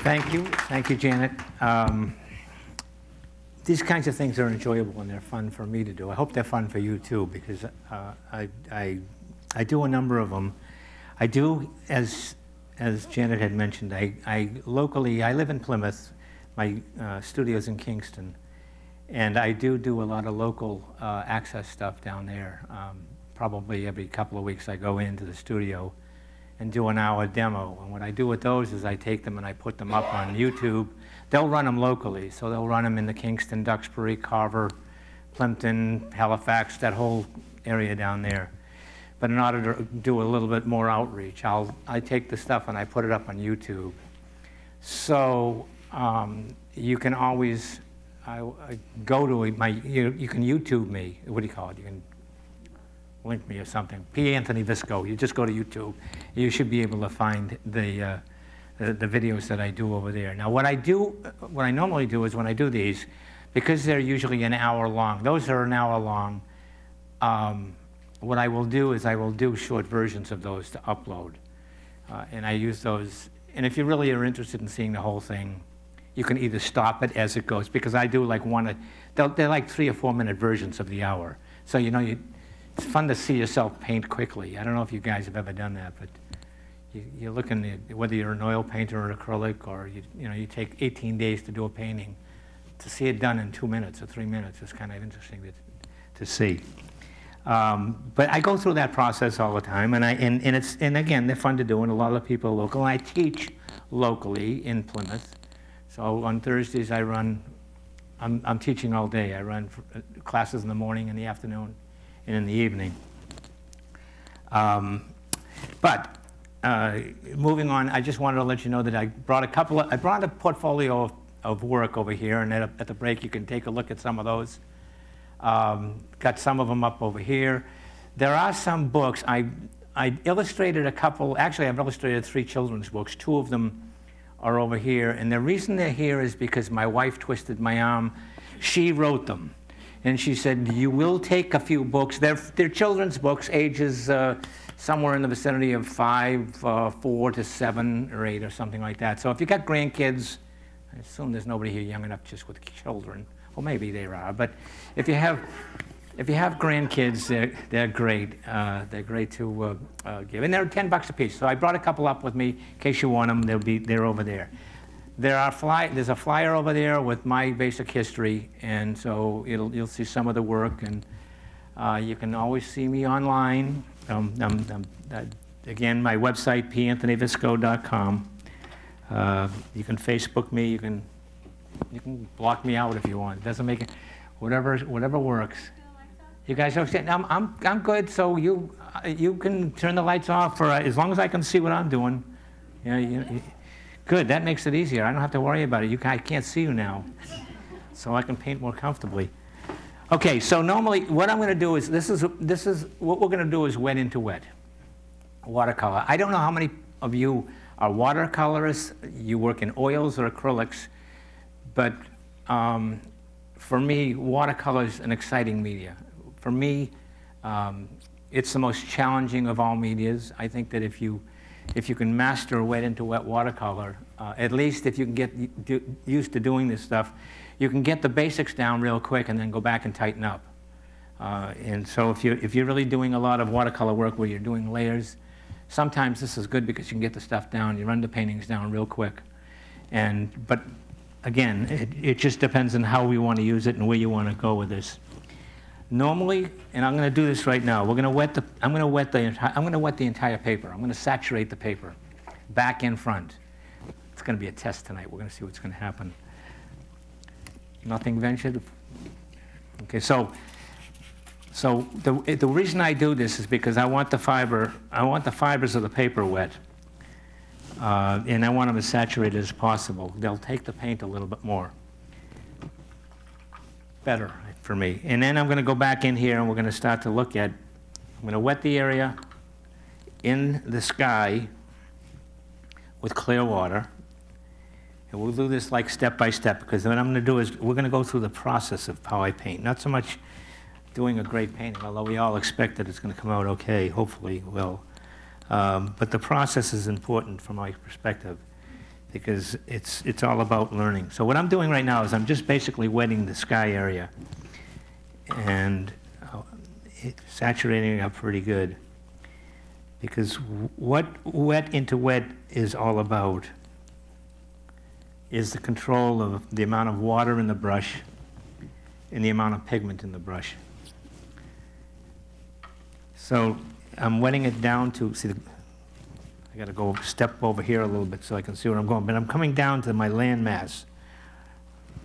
Thank you, Janet. These kinds of things are enjoyable and they're fun for me to do. I hope they're fun for you too, because I do a number of them. I do, as Janet had mentioned, I live in Plymouth. My studio's in Kingston, and I do a lot of local access stuff down there. Probably every couple of weeks I go into the studio and do an hour demo. And what I do with those is I take them and I put them up on YouTube. They'll run them locally, so they'll run them in the Kingston, Duxbury, Carver, Plimpton, Halifax, that whole area down there. But in order to do a little bit more outreach, I take the stuff and I put it up on YouTube. So you can always go to you can YouTube me. What do you call it? You can link me or something. P. Anthony Visco. You just go to YouTube. You should be able to find the videos that I do over there. Now, what I normally do is when I do these, because they're usually an hour long. Those are an hour long. What I will do is I will do short versions of those to upload, and I use those. And if you really are interested in seeing the whole thing, you can either stop it as it goes, because I do like they're like 3 or 4 minute versions of the hour. So it's fun to see yourself paint quickly. I don't know if you guys have ever done that, but you're looking at whether you're an oil painter or acrylic, or you take 18 days to do a painting. To see it done in 2 minutes or 3 minutes is kind of interesting to see. But I go through that process all the time, and again, they're fun to do, and a lot of people are local. And I teach locally in Plymouth. So on Thursdays I'm teaching all day. I run classes in the morning, in the afternoon, and in the evening. But moving on, I just wanted to let you know that I brought a portfolio of work over here, and at the break you can take a look at some of those. Got some of them up over here. There are some books. I illustrated a couple. Actually, I've illustrated 3 children's books. 2 of them are over here, and the reason they're here is because my wife twisted my arm. She wrote them, and she said, you will take a few books. They're children's books, ages somewhere in the vicinity of 4 to 7 or 8 or something like that. So if you got grandkids, I assume there's nobody here young enough just with children. Well, maybe there are, but if you have grandkids, they're great. They're great to give, and they're $10 a piece. So I brought a couple up with me in case you want them. They're over there. There's a flyer over there with my basic history, and so you'll see some of the work, and you can always see me online. Again, my website, panthonyvisco.com. You can Facebook me. You can block me out if you want. It doesn't make it. Whatever works. You guys understand? I'm good. So you can turn the lights off for as long as I can see what I'm doing. Good. That makes it easier. I don't have to worry about it. I can't see you now, so I can paint more comfortably. Okay. So normally, what I'm going to do is this is what we're going to do is wet into wet watercolor. I don't know how many of you are watercolorists. You work in oils or acrylics, but for me, watercolor is an exciting media. For me, it's the most challenging of all medias. I think that if you can master wet into wet watercolor, at least if you can get used to doing this stuff, you can get the basics down real quick and then go back and tighten up. And so if you're really doing a lot of watercolor work where you're doing layers, sometimes this is good because you can get the stuff down, you run the paintings down real quick. But again, it just depends on how we want to use it and where you want to go with this. Normally, and I'm going to do this right now. I'm going to wet the entire paper. I'm going to saturate the paper, back and front. It's going to be a test tonight. We're going to see what's going to happen. Nothing ventured. Okay, so the reason I do this is because I want the fibers of the paper wet. And I want them as saturated as possible. They'll take the paint a little bit more. Better for me. And then I'm going to go back in here and we're going to start to look at, I'm going to wet the area in the sky with clear water. And we'll do this like step by step, because what I'm going to do is we're going to go through the process of how I paint. Not so much doing a great painting, although we all expect that it's going to come out okay, hopefully it will. But the process is important from my perspective. because it's all about learning. So what I'm doing right now is I'm just basically wetting the sky area and saturating it up pretty good, because what wet into wet is all about is the control of the amount of water in the brush and the amount of pigment in the brush. So I'm wetting it down to, see, I got to go step over here a little bit so I can see where I'm going, but I'm coming down to my land mass,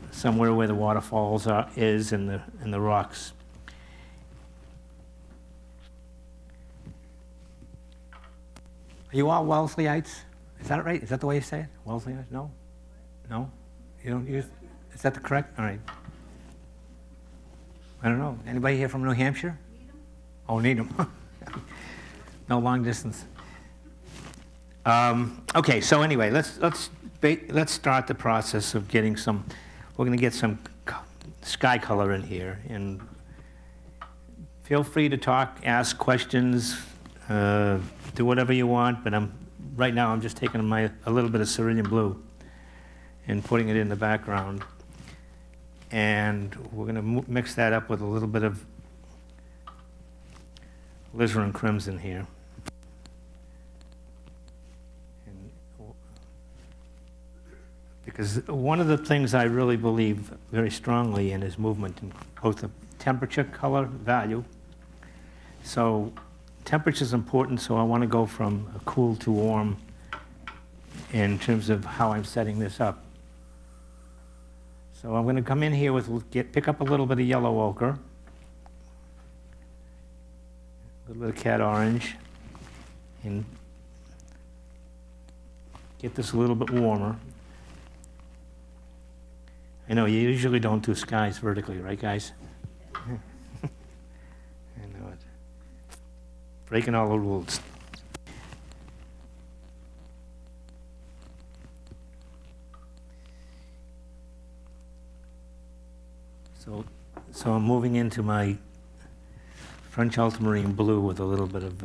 somewhere where the waterfalls is in the rocks. Are you all Wellesleyites? Is that right? Is that the way you say it? Wellesleyites? No? No? You don't use, is that the correct? All right. I don't know. Anybody here from New Hampshire? Needham. Oh, Needham. No long distance. Okay, so anyway, let's start the process of getting some, we're going to get some sky color in here, and feel free to talk, ask questions, do whatever you want, but right now I'm just taking a little bit of cerulean blue and putting it in the background, and we're going to mix that up with a little bit of alizarin crimson here. Because one of the things I really believe very strongly in is movement in both the temperature, color, value. So temperature is important, so I want to go from a cool to warm in terms of how I'm setting this up. So I'm going to come in here with, pick up a little bit of yellow ochre, a little bit of cat orange, and get this a little bit warmer. I know you usually don't do skies vertically, right, guys? I know it. Breaking all the rules. So I'm moving into my French ultramarine blue with a little bit of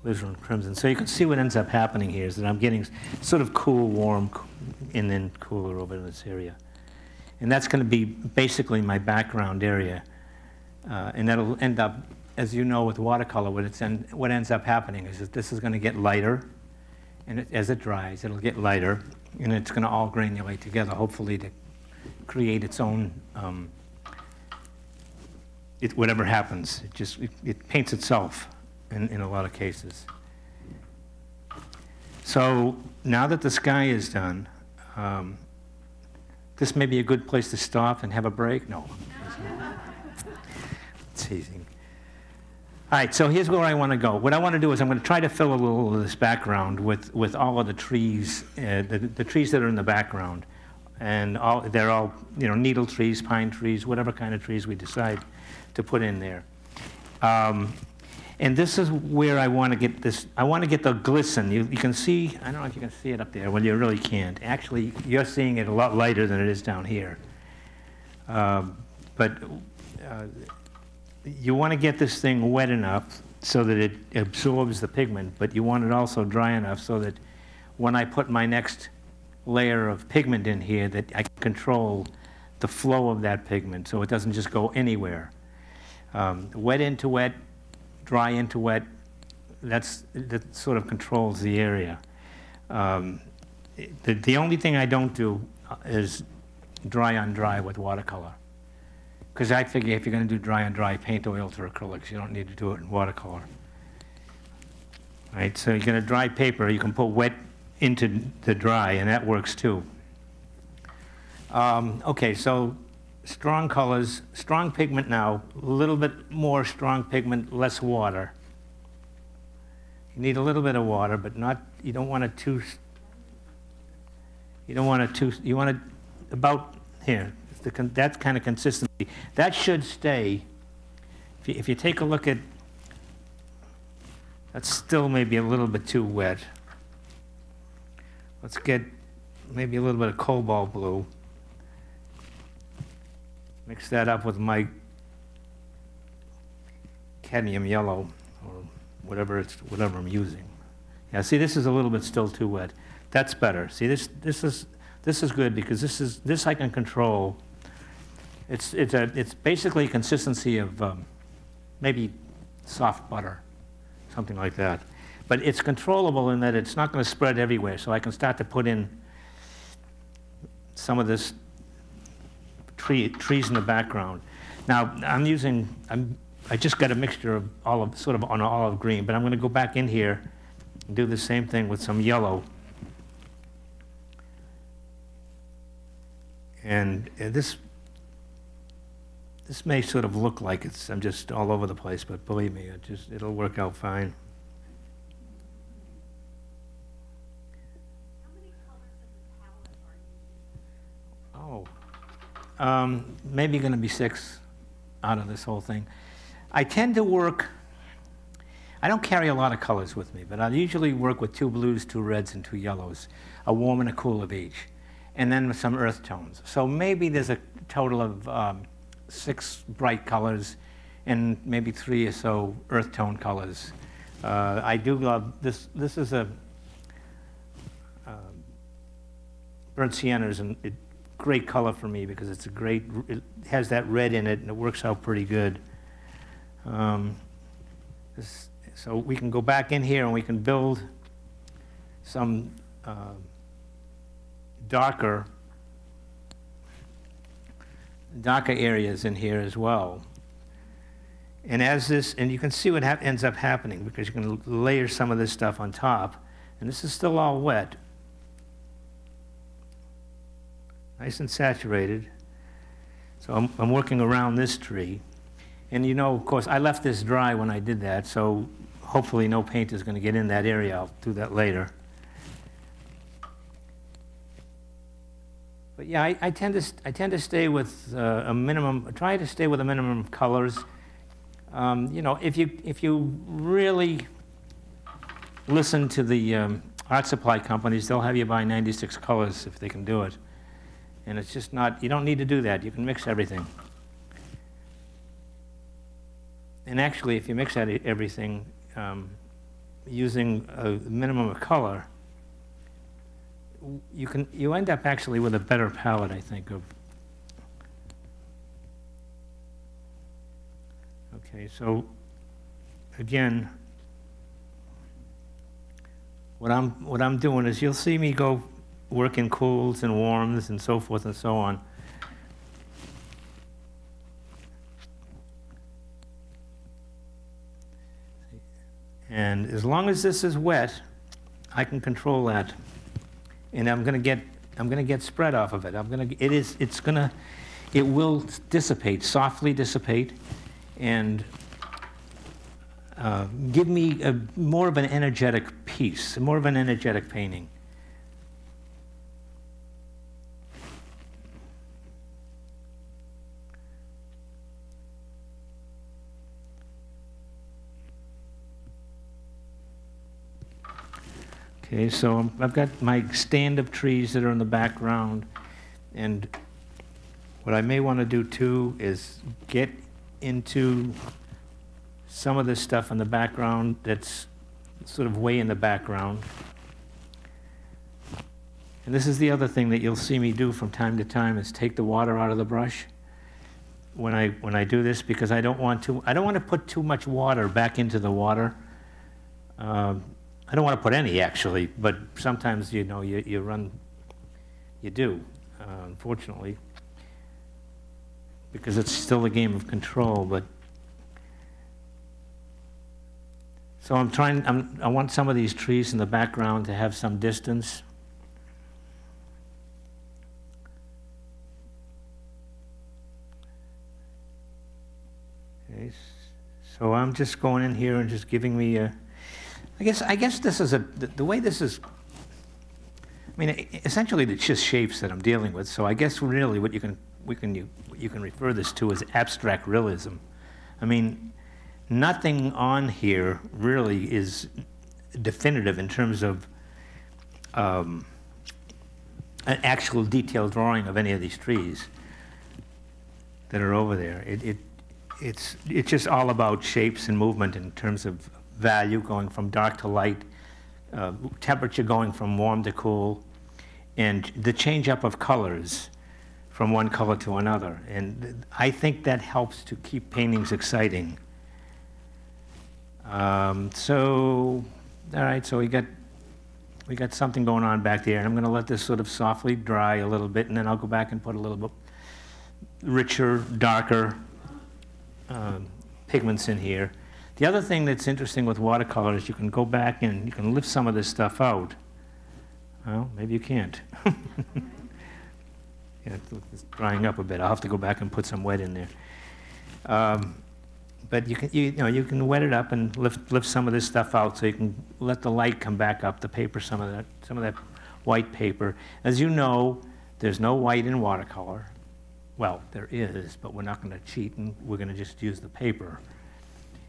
alizarin crimson. So you can see what ends up happening here is that I'm getting sort of cool, warm, and then cooler over in this area. And that's going to be basically my background area. And that'll end up, as you know with watercolor, what ends up happening is that this is going to get lighter, and as it dries, it'll get lighter, and it's going to all granulate together, hopefully to create its own, whatever happens, it paints itself in a lot of cases. So now that the sky is done, this may be a good place to stop and have a break. No. Teasing. All right, so here's where I want to go. What I want to do is I'm going to try to fill a little of this background with all of the trees, the trees that are in the background. And they're all, needle trees, pine trees, whatever kind of trees we decide to put in there. And this is where I want to get this. I want to get the glisten. You can see, I don't know if you can see it up there. Well, you really can't. Actually, you're seeing it a lot lighter than it is down here. But you want to get this thing wet enough so that it absorbs the pigment, but you want it also dry enough so that when I put my next layer of pigment in here, that I can control the flow of that pigment so it doesn't just go anywhere. Wet into wet, dry into wet, that sort of controls the area. The only thing I don't do is dry on dry with watercolor. Because I figure if you're going to do dry on dry, paint oils or acrylics, you don't need to do it in watercolor. Right, so you're going to dry paper, you can put wet into the dry, and that works too. Okay, so strong colors, strong pigment now, a little bit more strong pigment, less water. You need a little bit of water, but not, you don't want it too, you want it about here. That kind of consistency. That should stay. If you take a look at, that's still maybe a little bit too wet. Let's get maybe a little bit of cobalt blue. Mix that up with my cadmium yellow, or whatever I'm using. Yeah, see, this is a little bit still too wet. That's better. See, this is good because this I can control. It's basically consistency of maybe soft butter, something like that. But it's controllable in that it's not going to spread everywhere, so I can start to put in some of this trees in the background. Now I just got a mixture of sort of on olive green, but I'm going to go back in here and do the same thing with some yellow. And this may sort of look like I'm just all over the place, but believe me, it'll work out fine. Maybe going to be 6 out of this whole thing. I tend to work, I don't carry a lot of colors with me, but I usually work with 2 blues, 2 reds, and 2 yellows, a warm and a cool of each, and then with some earth tones. So maybe there's a total of 6 bright colors and maybe 3 or so earth tone colors. I do love this. This is a burnt siennas, and great color for me because it has that red in it and it works out pretty good. So we can go back in here and we can build some darker areas in here as well. And and you can see what ends up happening because you can layer some of this stuff on top, and this is still all wet. Nice and saturated. So I'm working around this tree. And you know, of course, I left this dry when I did that, so hopefully no paint is going to get in that area. I'll do that later. But yeah, I tend to stay with try to stay with a minimum of colors. You know, if you really listen to the art supply companies, they'll have you buy 96 colors if they can do it. And it's just not, you don't need to do that. You can mix everything. And actually, if you mix everything using a minimum of color, you end up actually with a better palette, I think. Okay, so again, what I'm doing is you'll see me go work in cools and warms and so forth and so on. And as long as this is wet, I can control that. And I'm going to get spread off of it. It will dissipate, softly dissipate, and give me more of an energetic piece, more of an energetic painting. Okay, so I've got my stand of trees that are in the background, and what I may want to do too is get into some of this stuff in the background that's sort of way in the background. And this is the other thing that you'll see me do from time to time is take the water out of the brush when I do this, because I don't want to put too much water back into the water. I don't want to put any, actually, but sometimes, you know, you do, unfortunately, because it's still a game of control. But so I want some of these trees in the background to have some distance. Okay, so I'm just going in here and just giving me a, I guess this is the way this is, I mean, essentially it's just shapes that I'm dealing with. So I guess really what you can refer this to as abstract realism. I mean, nothing on here really is definitive in terms of an actual detailed drawing of any of these trees that are over there. It's just all about shapes and movement in terms of value, going from dark to light, temperature going from warm to cool, and the change up of colors from one color to another. And I think that helps to keep paintings exciting. So, all right, so we got something going on back there, and I'm going to let this sort of softly dry a little bit, and then I'll go back and put a little bit richer, darker pigments in here. The other thing that's interesting with watercolor is you can go back and you can lift some of this stuff out. Well, maybe you can't. Yeah, it's drying up a bit. I'll have to go back and put some wet in there. But you can wet it up and lift some of this stuff out, so you can let the light come back up, the paper, some of that white paper. As you know, there's no white in watercolor. Well, there is, but we're not going to cheat, and we're going to just use the paper.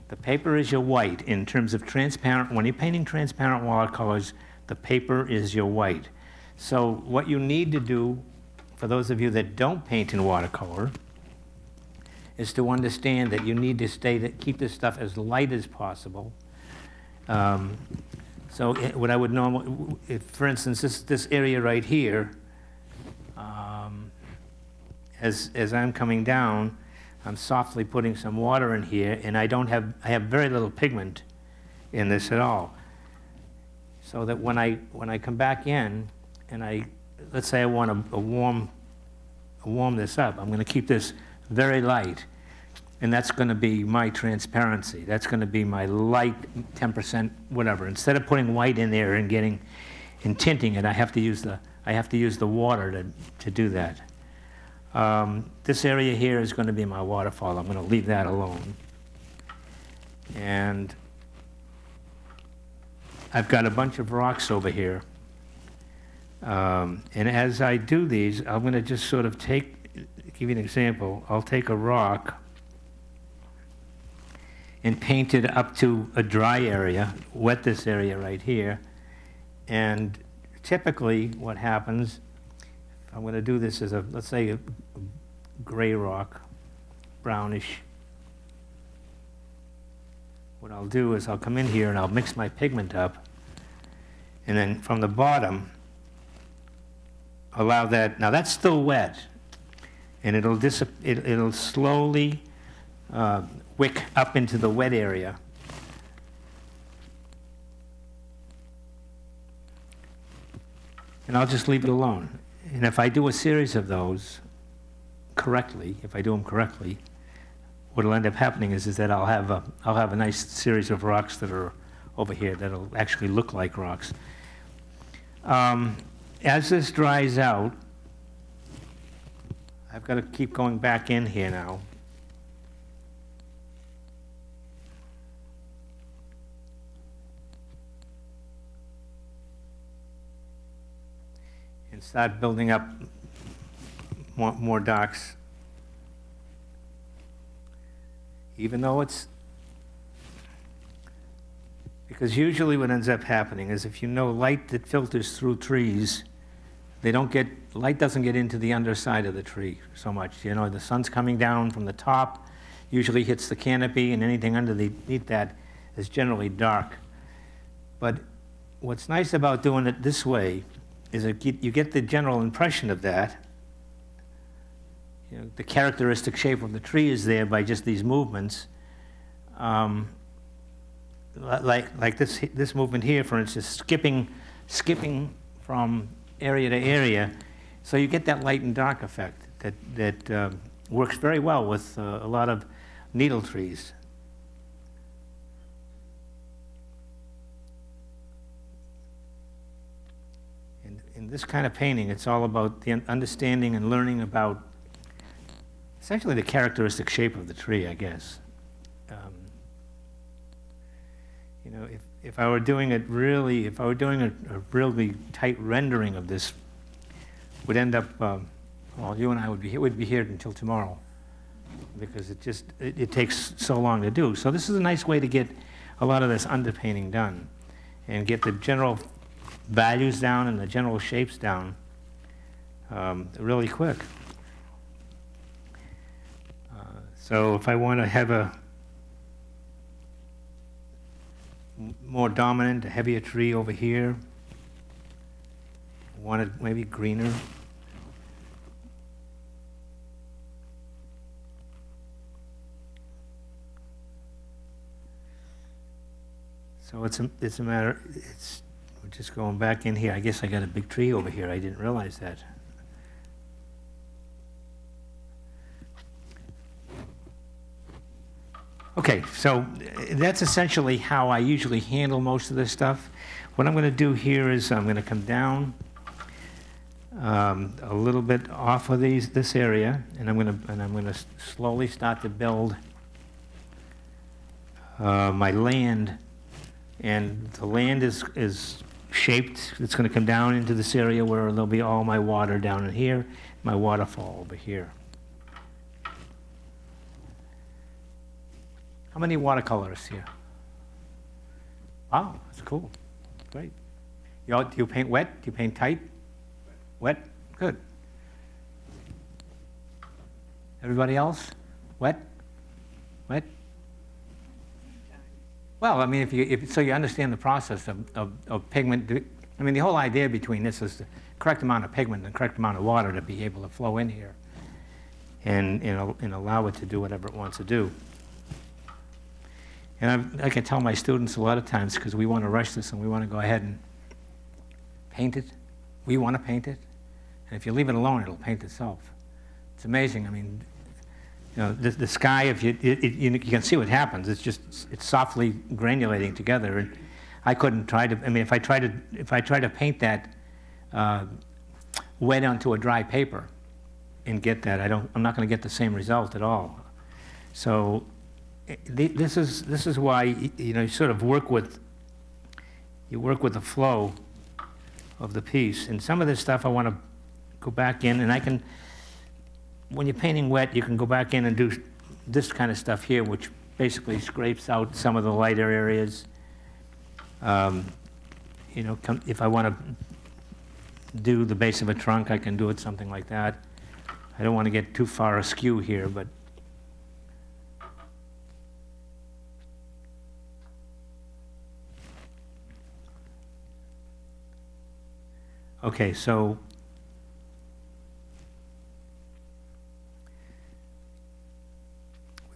The paper is your white in terms of transparent. When you're painting transparent watercolors, the paper is your white. So what you need to do, for those of you that don't paint in watercolor, is to understand that you need to keep this stuff as light as possible. What I would normally, for instance, this area right here, as I'm coming down, I'm softly putting some water in here, and I have very little pigment in this at all. So that when I come back in, and let's say I want to warm this up, I'm going to keep this very light, and that's going to be my transparency. That's going to be my light 10%, whatever. Instead of putting white in there and tinting it, I have to use the water to do that. This area here is going to be my waterfall. I'm going to leave that alone. And I've got a bunch of rocks over here. And as I do these, I'm going to just sort of give you an example. I'll take a rock and paint it up to a dry area, wet this area right here. And typically what happens, I'm going to do this as let's say a gray rock, brownish. What I'll do is I'll come in here and I'll mix my pigment up, and then from the bottom, allow that. Now that's still wet, and it'll slowly wick up into the wet area. And I'll just leave it alone. And if I do a series of those correctly, if I do them correctly, what'll end up happening is that I'll have a nice series of rocks that are over here that'll actually look like rocks. As this dries out, I've got to keep going back in here now. And start building up more darks. Even though because usually what ends up happening is, if you know light that filters through trees, light doesn't get into the underside of the tree so much. You know, the sun's coming down from the top, usually hits the canopy, and anything underneath that is generally dark. But what's nice about doing it this way is that you get the general impression of that. You know, the characteristic shape of the tree is there by just these movements. Like this movement here, for instance, skipping from area to area, so you get that light and dark effect that works very well with a lot of needle trees. In this kind of painting, it's all about the understanding and learning about essentially the characteristic shape of the tree, I guess. You know, if I were doing a really tight rendering of this, would end up, well, you and I would be here until tomorrow, because it takes so long to do. So this is a nice way to get a lot of this underpainting done and get the general values down and the general shapes down really quick. So if I want to have more dominant, a heavier tree over here. Wanted maybe greener. So it's a matter, we're just going back in here. I guess I got a big tree over here. I didn't realize that. Okay, so that's essentially how I usually handle most of this stuff. What I'm going to do here is I'm going to come down a little bit off of this area, and I'm going to slowly start to build my land. And the land is shaped. It's going to come down into this area where there'll be all my water down in here, my waterfall over here. How many watercolors here? Wow, that's cool. Great. Do you paint wet? Do you paint tight? Wet? Good. Everybody else? Wet? Wet? Well, I mean, so you understand the process of pigment. I mean, the whole idea between this is the correct amount of pigment and the correct amount of water to be able to flow in here and allow it to do whatever it wants to do. And I can tell my students a lot of times, because we want to rush this and we want to go ahead and paint it. We want to paint it. And if you leave it alone, it'll paint itself. It's amazing. I mean, you know, the sky, if you can see what happens. It's softly granulating together. And I couldn't try to, I mean, if I try to paint that wet onto a dry paper and get that, I'm not going to get the same result at all. So this is why, you know, you sort of work with the flow of the piece. And some of this stuff I want to go back in, and I can, when you're painting wet, you can go back in and do this kind of stuff here, which basically scrapes out some of the lighter areas. You know, if I want to do the base of a trunk, I can do it something like that. I don't want to get too far askew here, but okay, so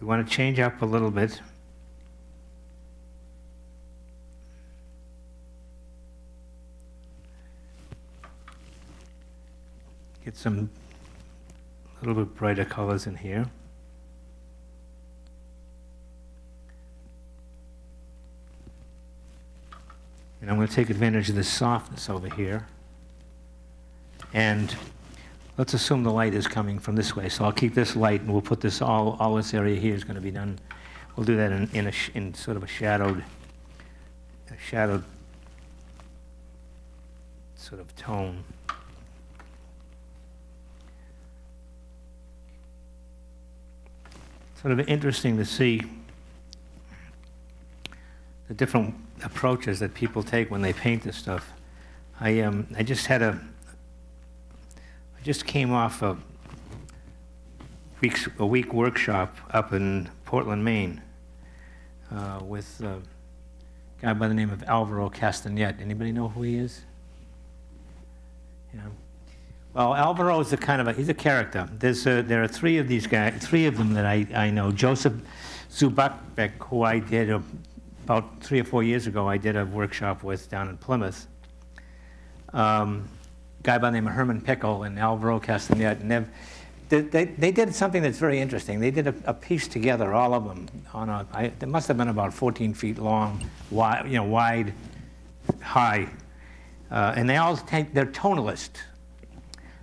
we want to change up a little bit. Get some a little bit brighter colors in here. And I'm going to take advantage of this softness over here. And let's assume the light is coming from this way. So I'll keep this light, and we'll put this all this area here is going to be done. We'll do that in sort of a shadowed sort of tone. Sort of interesting to see the different approaches that people take when they paint this stuff. I just came off a week workshop up in Portland, Maine, with a guy by the name of Alvaro Castanet. Anybody know who he is? Yeah. Well, Alvaro is he's a character. There are three of them that I know. Joseph Zubakbek, who I did about 3 or 4 years ago, I did a workshop with down in Plymouth. Guy by the name of Herman Pickle and Alvaro Castanet, and they did something that's very interesting. They did a piece together, all of them, on it must have been about 14 feet long, wide, high, and they're tonalist.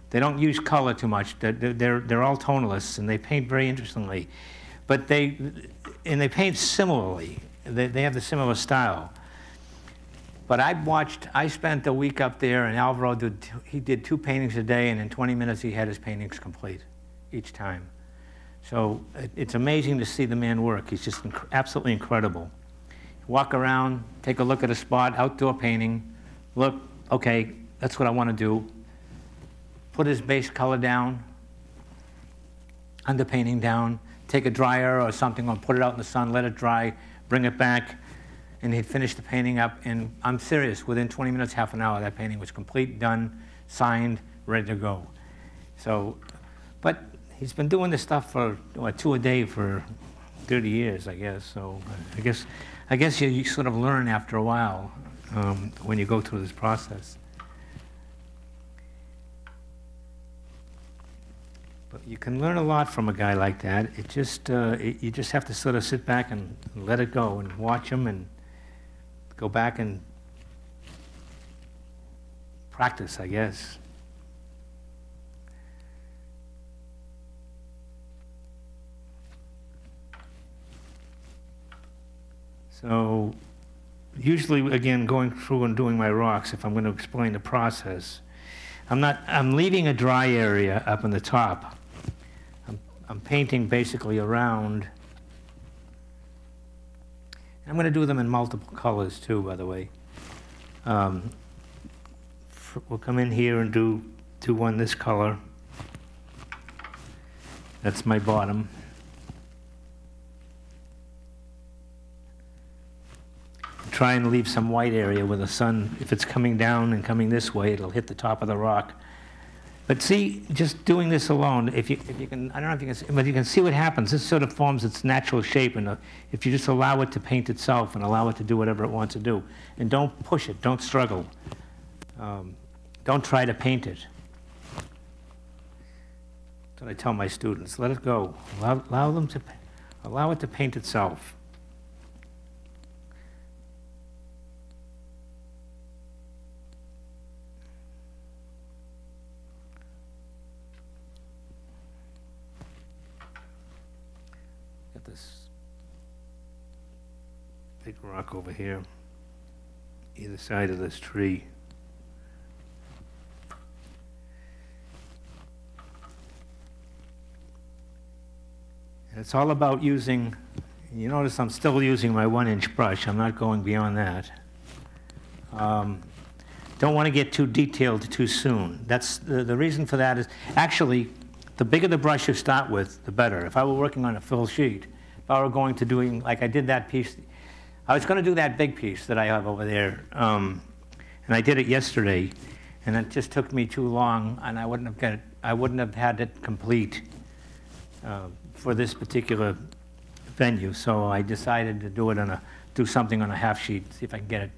They don't use color too much. They're all tonalists, and they paint very interestingly, but they paint similarly. They have the similar style. But I spent a week up there, and Alvaro did 2 paintings a day, and in 20 minutes he had his paintings complete each time. So it's amazing to see the man work. He's just absolutely incredible. Walk around, take a look at a spot, outdoor painting, look, okay, that's what I want to do. Put his base color down, underpainting down, take a dryer or something, or put it out in the sun, let it dry, bring it back, and he'd finish the painting up, and I'm serious, within 20 minutes, half an hour, that painting was complete, done, signed, ready to go. So, but he's been doing this stuff for, what, 2 a day for 30 years, I guess. So I guess you sort of learn after a while when you go through this process. But you can learn a lot from a guy like that. It just you just have to sort of sit back and let it go and watch him and go back and practice, I guess. So usually, again, going through and doing my rocks, if I'm going to explain the process, I'm leaving a dry area up in the top. I'm painting basically around. I'm going to do them in multiple colors too, by the way. We'll come in here and do one this color. That's my bottom. Try and leave some white area where the sun, if it's coming down and coming this way, it'll hit the top of the rock. But see, just doing this alone, if you can, I don't know if you can see, but you can see what happens. This sort of forms its natural shape, and if you just allow it to paint itself and allow it to do whatever it wants to do, and don't push it, don't struggle, don't try to paint it. That's what I tell my students. Let it go. Allow it to paint itself. This big rock over here, either side of this tree. And it's all about using, you notice I'm still using my 1-inch brush. I'm not going beyond that. Don't want to get too detailed too soon. That's the reason for that is, actually, the bigger the brush you start with, the better. If I were working on a full sheet, if I were going to doing, like I did that piece, I was going to do that big piece that I have over there, and I did it yesterday, and it just took me too long, and I wouldn't have had it complete for this particular venue. So I decided to do something on a half sheet, see if I can get it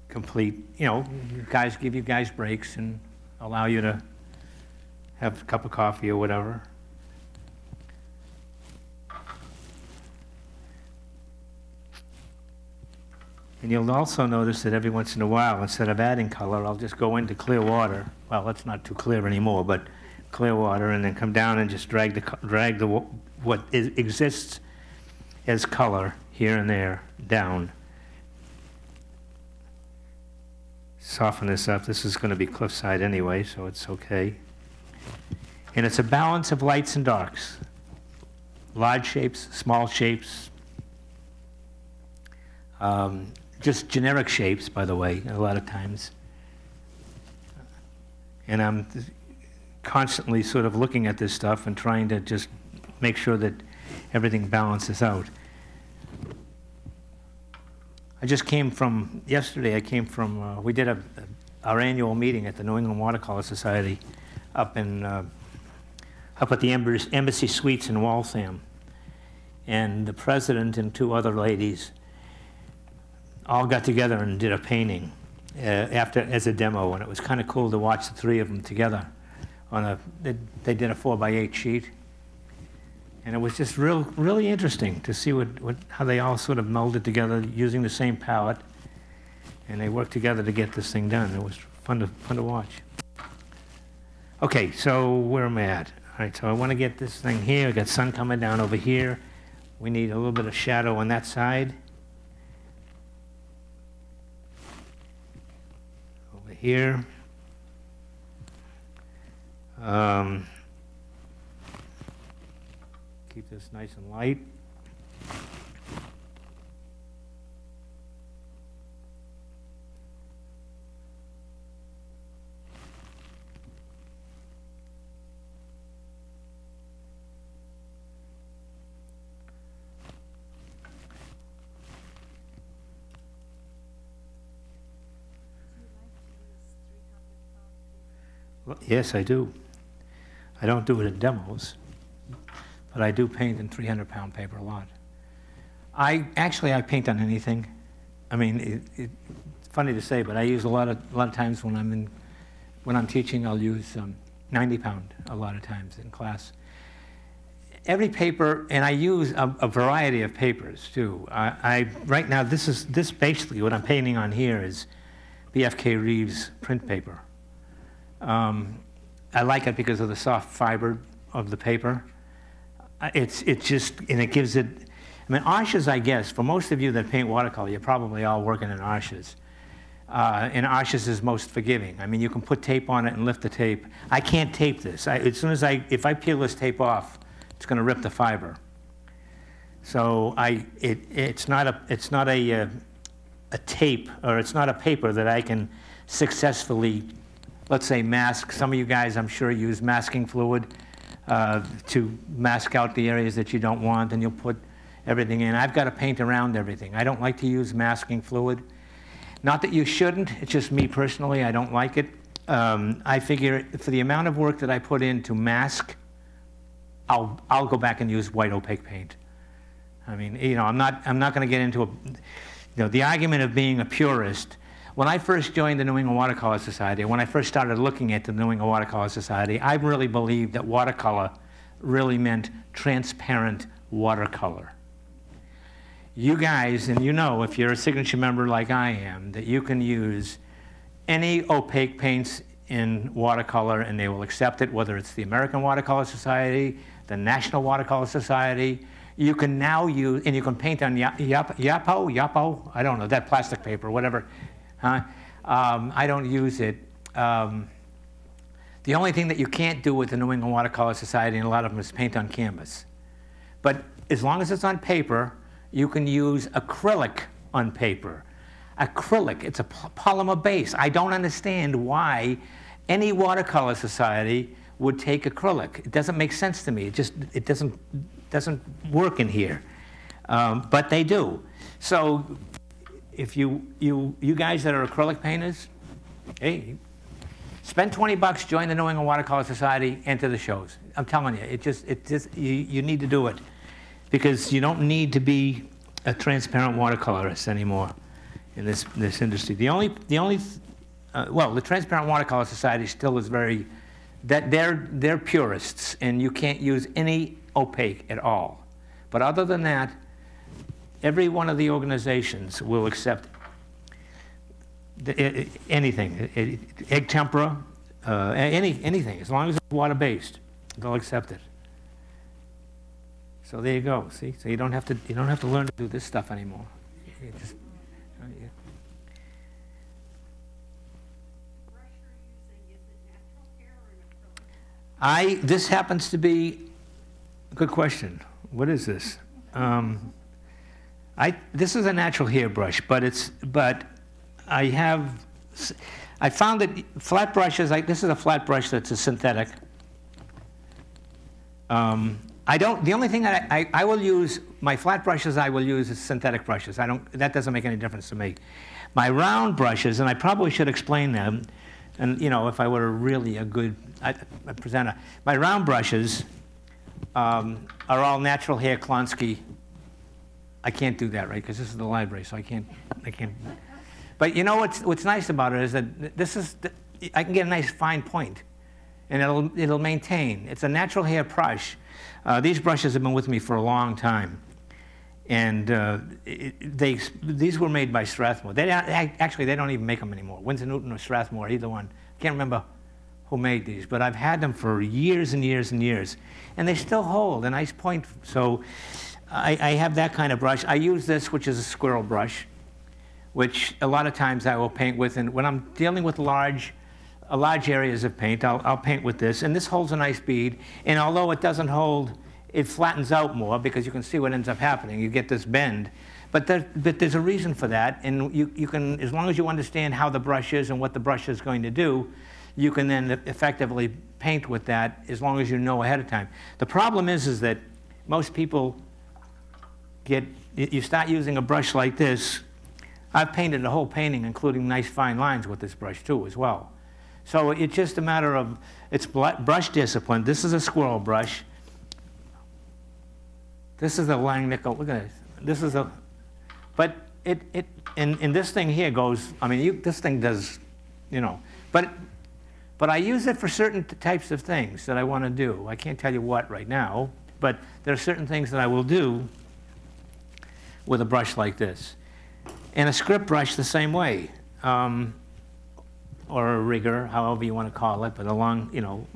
complete. You know, guys give you guys breaks and allow you to have a cup of coffee or whatever. And you'll also notice that every once in a while, instead of adding color, I'll just go into clear water. Well, it's not too clear anymore, but clear water, and then come down and just drag what exists as color here and there down. Soften this up. This is going to be cliffside anyway, so it's okay. And it's a balance of lights and darks. Large shapes, small shapes. Just generic shapes, by the way, a lot of times. And I'm constantly sort of looking at this stuff and trying to just make sure that everything balances out. I just came from, yesterday I came from, we did our annual meeting at the New England Watercolor Society up at the Embassy Suites in Waltham. And the president and 2 other ladies all got together and did a painting as a demo, and it was kind of cool to watch the 3 of them together on they did a 4x8 sheet. And it was just really interesting to see how they all sort of melded together using the same palette, and they worked together to get this thing done. It was fun to watch. Okay, so where am I at? All right, so I want to get this thing here. I got sun coming down over here. We need a little bit of shadow on that side. Over here. Keep this nice and light. Yes, I do. I don't do it in demos, but I do paint in 300-pound paper a lot. I paint on anything. I mean, it's funny to say, but I use a lot of times when I'm teaching, I'll use 90-pound a lot of times in class. Every paper, and I use a variety of papers too. Right now, this basically what I'm painting on here is BFK Reeves print paper. I like it because of the soft fiber of the paper. It gives it. I mean, Arshes, I guess, for most of you that paint watercolor, you're probably all working in Arshes. And Arshes is most forgiving. I mean, you can put tape on it and lift the tape. I can't tape this. If I peel this tape off, it's going to rip the fiber. So it's not a tape, or it's not a paper that I can successfully, let's say, mask. Some of you guys, I'm sure, use masking fluid to mask out the areas that you don't want, and you'll put everything in. I've got to paint around everything. I don't like to use masking fluid. Not that you shouldn't, it's just me personally, I don't like it. I figure for the amount of work that I put in to mask, I'll go back and use white opaque paint. I mean, you know, I'm not going to get into the argument of being a purist. When I first joined the New England Watercolor Society, when I first started looking at the New England Watercolor Society, I really believed that watercolor really meant transparent watercolor. You guys, and you know, if you're a signature member like I am, that you can use any opaque paints in watercolor and they will accept it, whether it's the American Watercolor Society, the National Watercolor Society. You can now use, and you can paint on Yapo, I don't know, that plastic paper, whatever. I don't use it. The only thing that you can't do with the New England Watercolor Society, and a lot of them, is paint on canvas. But as long as it's on paper, you can use acrylic on paper. Acrylic, it's a polymer base. I don't understand why any watercolor society would take acrylic. It doesn't make sense to me. It doesn't work in here. But they do. So if you guys that are acrylic painters, hey, spend 20 bucks, join the New England Watercolor Society, enter the shows. I'm telling you, you need to do it, because you don't need to be a transparent watercolorist anymore in this industry. Well, the Transparent Watercolor Society still is very, they're purists, and you can't use any opaque at all. But other than that, every one of the organizations will accept anything, egg tempera, anything, as long as it's water-based, they'll accept it. So there you go. See, so you don't have to learn to do this stuff anymore. You just, This happens to be a good question. What is this? This is a natural hair brush, but I found that flat brushes, this is a flat brush that's a synthetic. The only thing that I will use, my flat brushes I will use is synthetic brushes. That doesn't make any difference to me. My round brushes, and I probably should explain them, and you know, if I were really a good presenter, my round brushes are all natural hair Klonsky. I can't do that, right? Because this is the library, so I can't. But you know what's nice about it is that I can get a nice fine point, and it'll maintain. It's a natural hair brush. These brushes have been with me for a long time, and these were made by Strathmore. Actually, they don't even make them anymore. Winsor Newton or Strathmore, either one. I can't remember who made these, but I've had them for years and years and years, and they still hold a nice point. So I have that kind of brush. I use this, which is a squirrel brush, which a lot of times I will paint with, and when I'm dealing with large areas of paint, I'll paint with this, and this holds a nice bead, and although it doesn't hold, it flattens out more, because you can see what ends up happening. You get this bend, but there's a reason for that, and you can, as long as you understand how the brush is and what the brush is going to do, you can then effectively paint with that, as long as you know ahead of time. The problem is that most people you start using a brush like this. I've painted the whole painting, including nice fine lines with this brush too, as well. So it's just a matter of, it's brush discipline. This is a squirrel brush. This is a Langnickel, look at this. This is a, but and this thing here goes, I mean, this thing does, you know, but I use it for certain types of things that I want to do. I can't tell you what right now, but there are certain things that I will do with a brush like this. And a script brush the same way, or a rigger, however you want to call it, but a long, you know,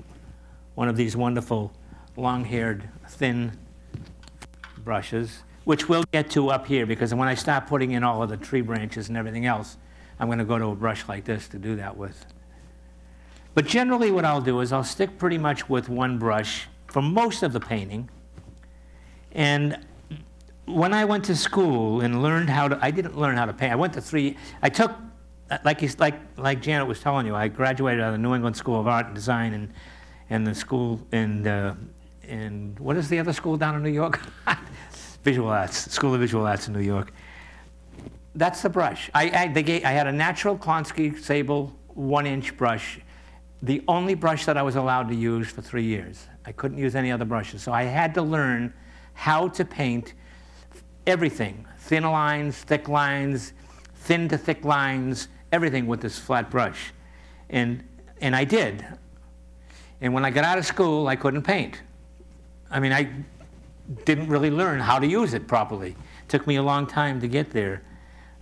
one of these wonderful long-haired, thin brushes, which we'll get to up here, because when I start putting in all of the tree branches and everything else, I'm going to go to a brush like this to do that with. But generally what I'll do is I'll stick pretty much with one brush for most of the painting. And when I went to school and learned how to, I didn't learn how to paint. I went to I took, like Janet was telling you, I graduated out of the New England School of Art and Design and the school, and what is the other school down in New York? Visual Arts, School of Visual Arts in New York. That's the brush. I had a natural Klonsky Sable 1-inch brush, the only brush that I was allowed to use for 3 years. I couldn't use any other brushes, so I had to learn how to paint everything, thin lines, thick lines, thin to thick lines, everything with this flat brush. And I did. And when I got out of school, I couldn't paint. I mean, I didn't really learn how to use it properly. It took me a long time to get there.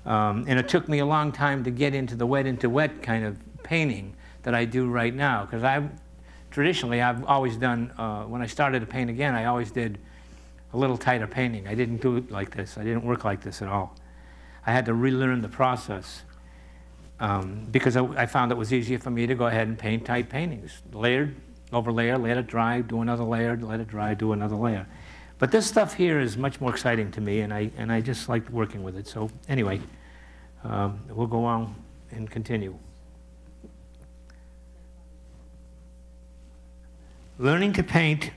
And it took me a long time to get into the wet kind of painting that I do right now. Because traditionally, I've always done, when I started to paint again, I always did a little tighter painting. I didn't do it like this. I didn't work like this at all. I had to relearn the process because I found it was easier for me to go ahead and paint tight paintings. Layered, over layer, let it dry, do another layer, let it dry, do another layer. But this stuff here is much more exciting to me, and I just like working with it. So anyway, we'll go on and continue. Learning to paint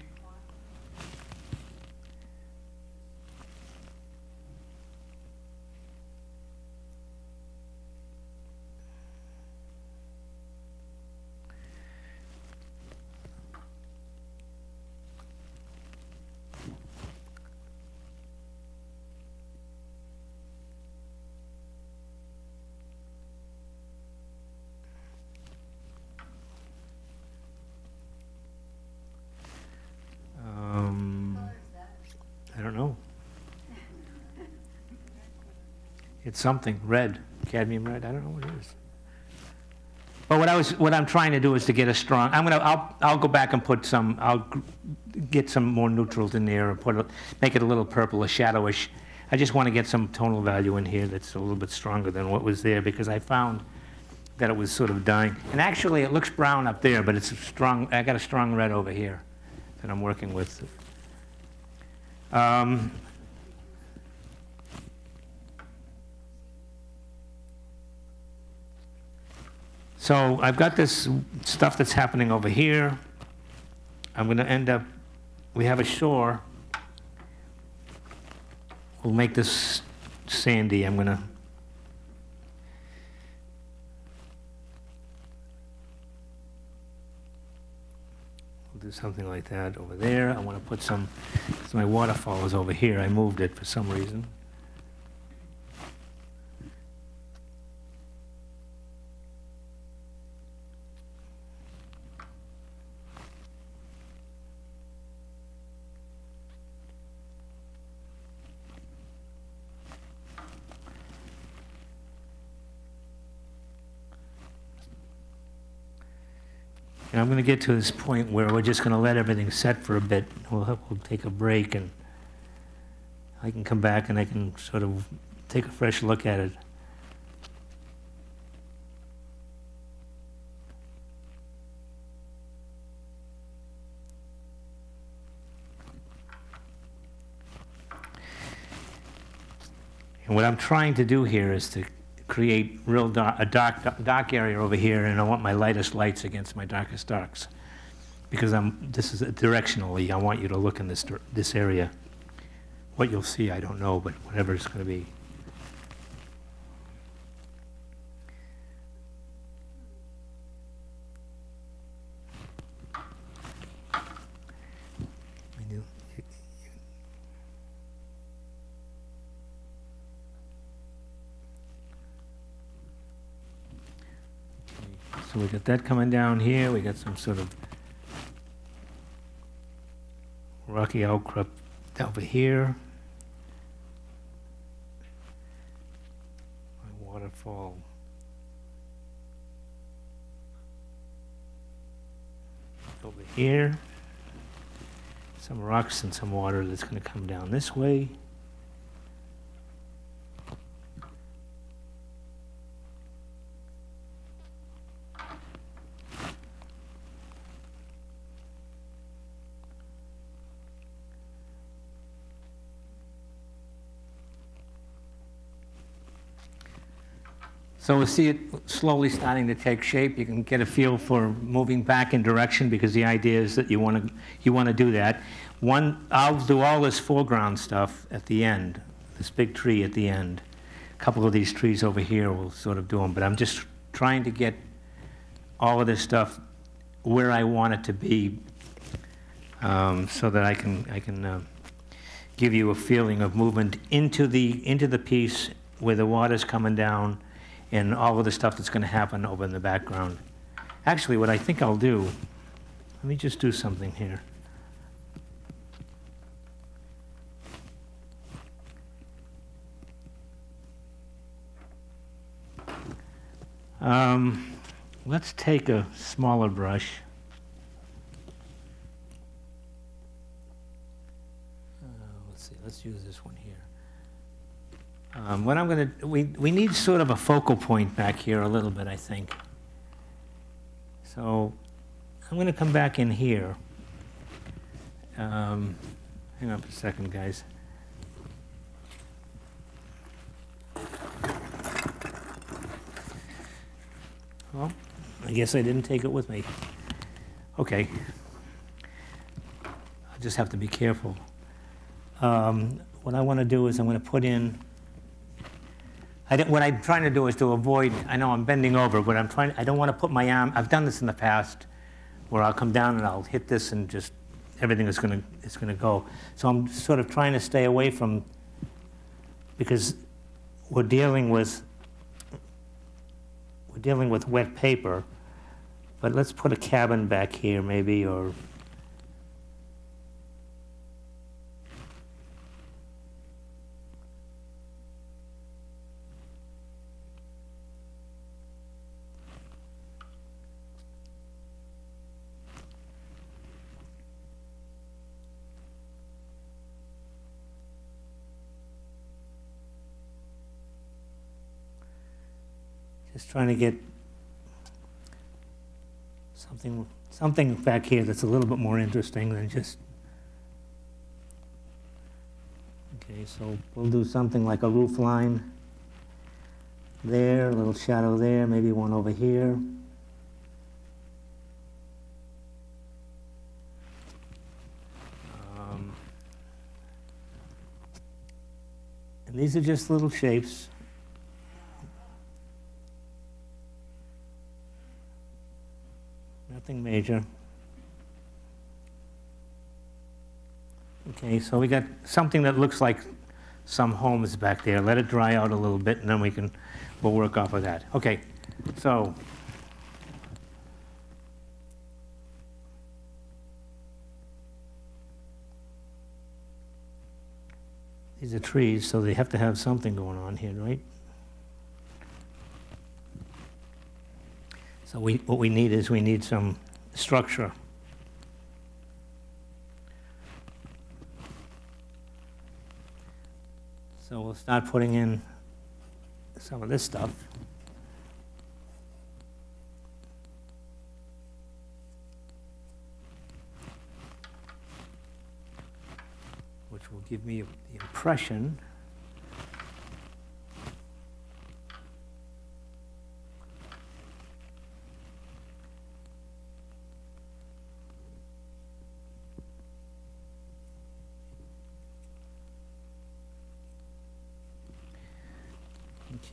I don't know. It's something red, cadmium red. I don't know what it is. But what I'm trying to do is to get a strong. I'll go back and put some. I'll get some more neutrals in there and make it a little purplish, shadowish. I just want to get some tonal value in here that's a little bit stronger than what was there, because I found that it was sort of dying. And actually, it looks brown up there, but it's strong. I got a strong red over here that I'm working with. So I've got this stuff that's happening over here. I'm going to end up, we have a shore. We'll make this sandy. I'm going to do something like that over there. I want to put some, because my waterfall is over here. I moved it for some reason. And I'm going to get to this point where we're just going to let everything set for a bit. We'll take a break, and I can come back and I can sort of take a fresh look at it. And what I'm trying to do here is to create a dark area over here, and I want my lightest lights against my darkest darks, because this is directionally. I want you to look in this area. What you'll see, I don't know, but whatever it's going to be. So we got that coming down here. We got some sort of rocky outcrop over here. My waterfall. Over here. Some rocks and some water that's going to come down this way. So we see it slowly starting to take shape. You can get a feel for moving back in direction because the idea is that you want to do that. I'll do all this foreground stuff at the end, this big tree at the end. A couple of these trees over here will sort of do them, but I'm just trying to get all of this stuff where I want it to be, so that I can give you a feeling of movement into the piece where the water's coming down, and all of the stuff that's going to happen over in the background. Actually, what I think I'll do, let me just do something here. Let's take a smaller brush. Let's see, let's use this one here. What I'm going to, we need sort of a focal point back here a little bit, I think. So I'm going to come back in here. Hang on a second, guys. Well, I guess I didn't take it with me. Okay. I just have to be careful. What I want to do is I'm going to put in, what I'm trying to do is to avoid, I know I'm bending over, but I don't want to put my arm, I've done this in the past, where I'll come down and I'll hit this and just, everything is going to go. So I'm sort of trying to stay away from, because we're dealing with wet paper, but let's put a cabin back here maybe, or just trying to get something back here that's a little bit more interesting than just. Okay, so we'll do something like a roof line there, a little shadow there, maybe one over here. And these are just little shapes. Nothing major. Okay, so we got something that looks like some homes back there. Let it dry out a little bit, and then we'll work off of that. Okay, so these are trees, so they have to have something going on here, right? So what we need is some structure. So we'll start putting in some of this stuff. Which will give me the impression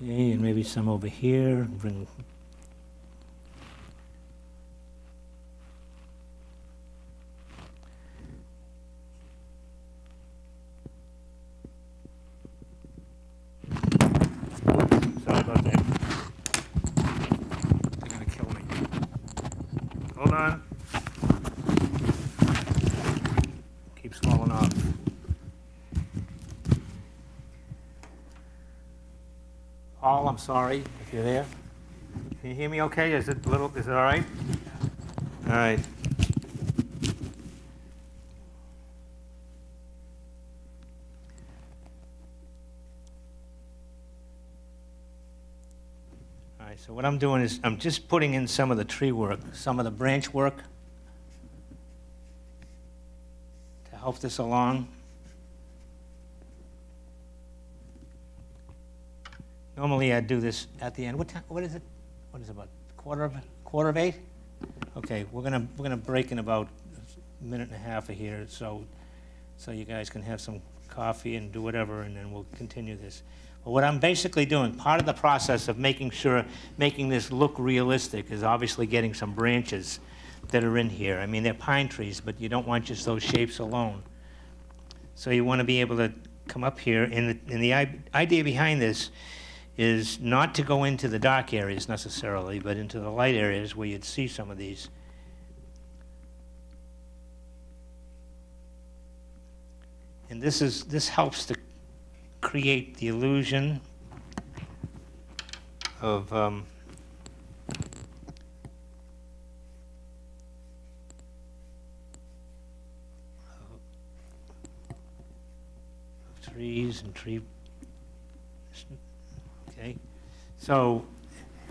okay, and maybe some over here. Bring sorry about that. They're gonna kill me. Hold on. Keeps falling off. Paul, I'm sorry if you're there. Can you hear me okay? Is it all right? All right. All right, so what I'm doing is I'm just putting in some of the tree work, some of the branch work to help this along. Normally I'd do this at the end. What time? What is it? What is it, about quarter of 8? Okay, we're gonna break in about a minute and a half of here, so you guys can have some coffee and do whatever, and then we'll continue this. But what I'm basically doing, part of the process of making this look realistic is obviously getting some branches that are in here. I mean, they're pine trees, but you don't want just those shapes alone. So you want to be able to come up here, and the idea behind this is not to go into the dark areas necessarily, but into the light areas where you'd see some of these. And this helps to create the illusion of trees and tree. Okay, so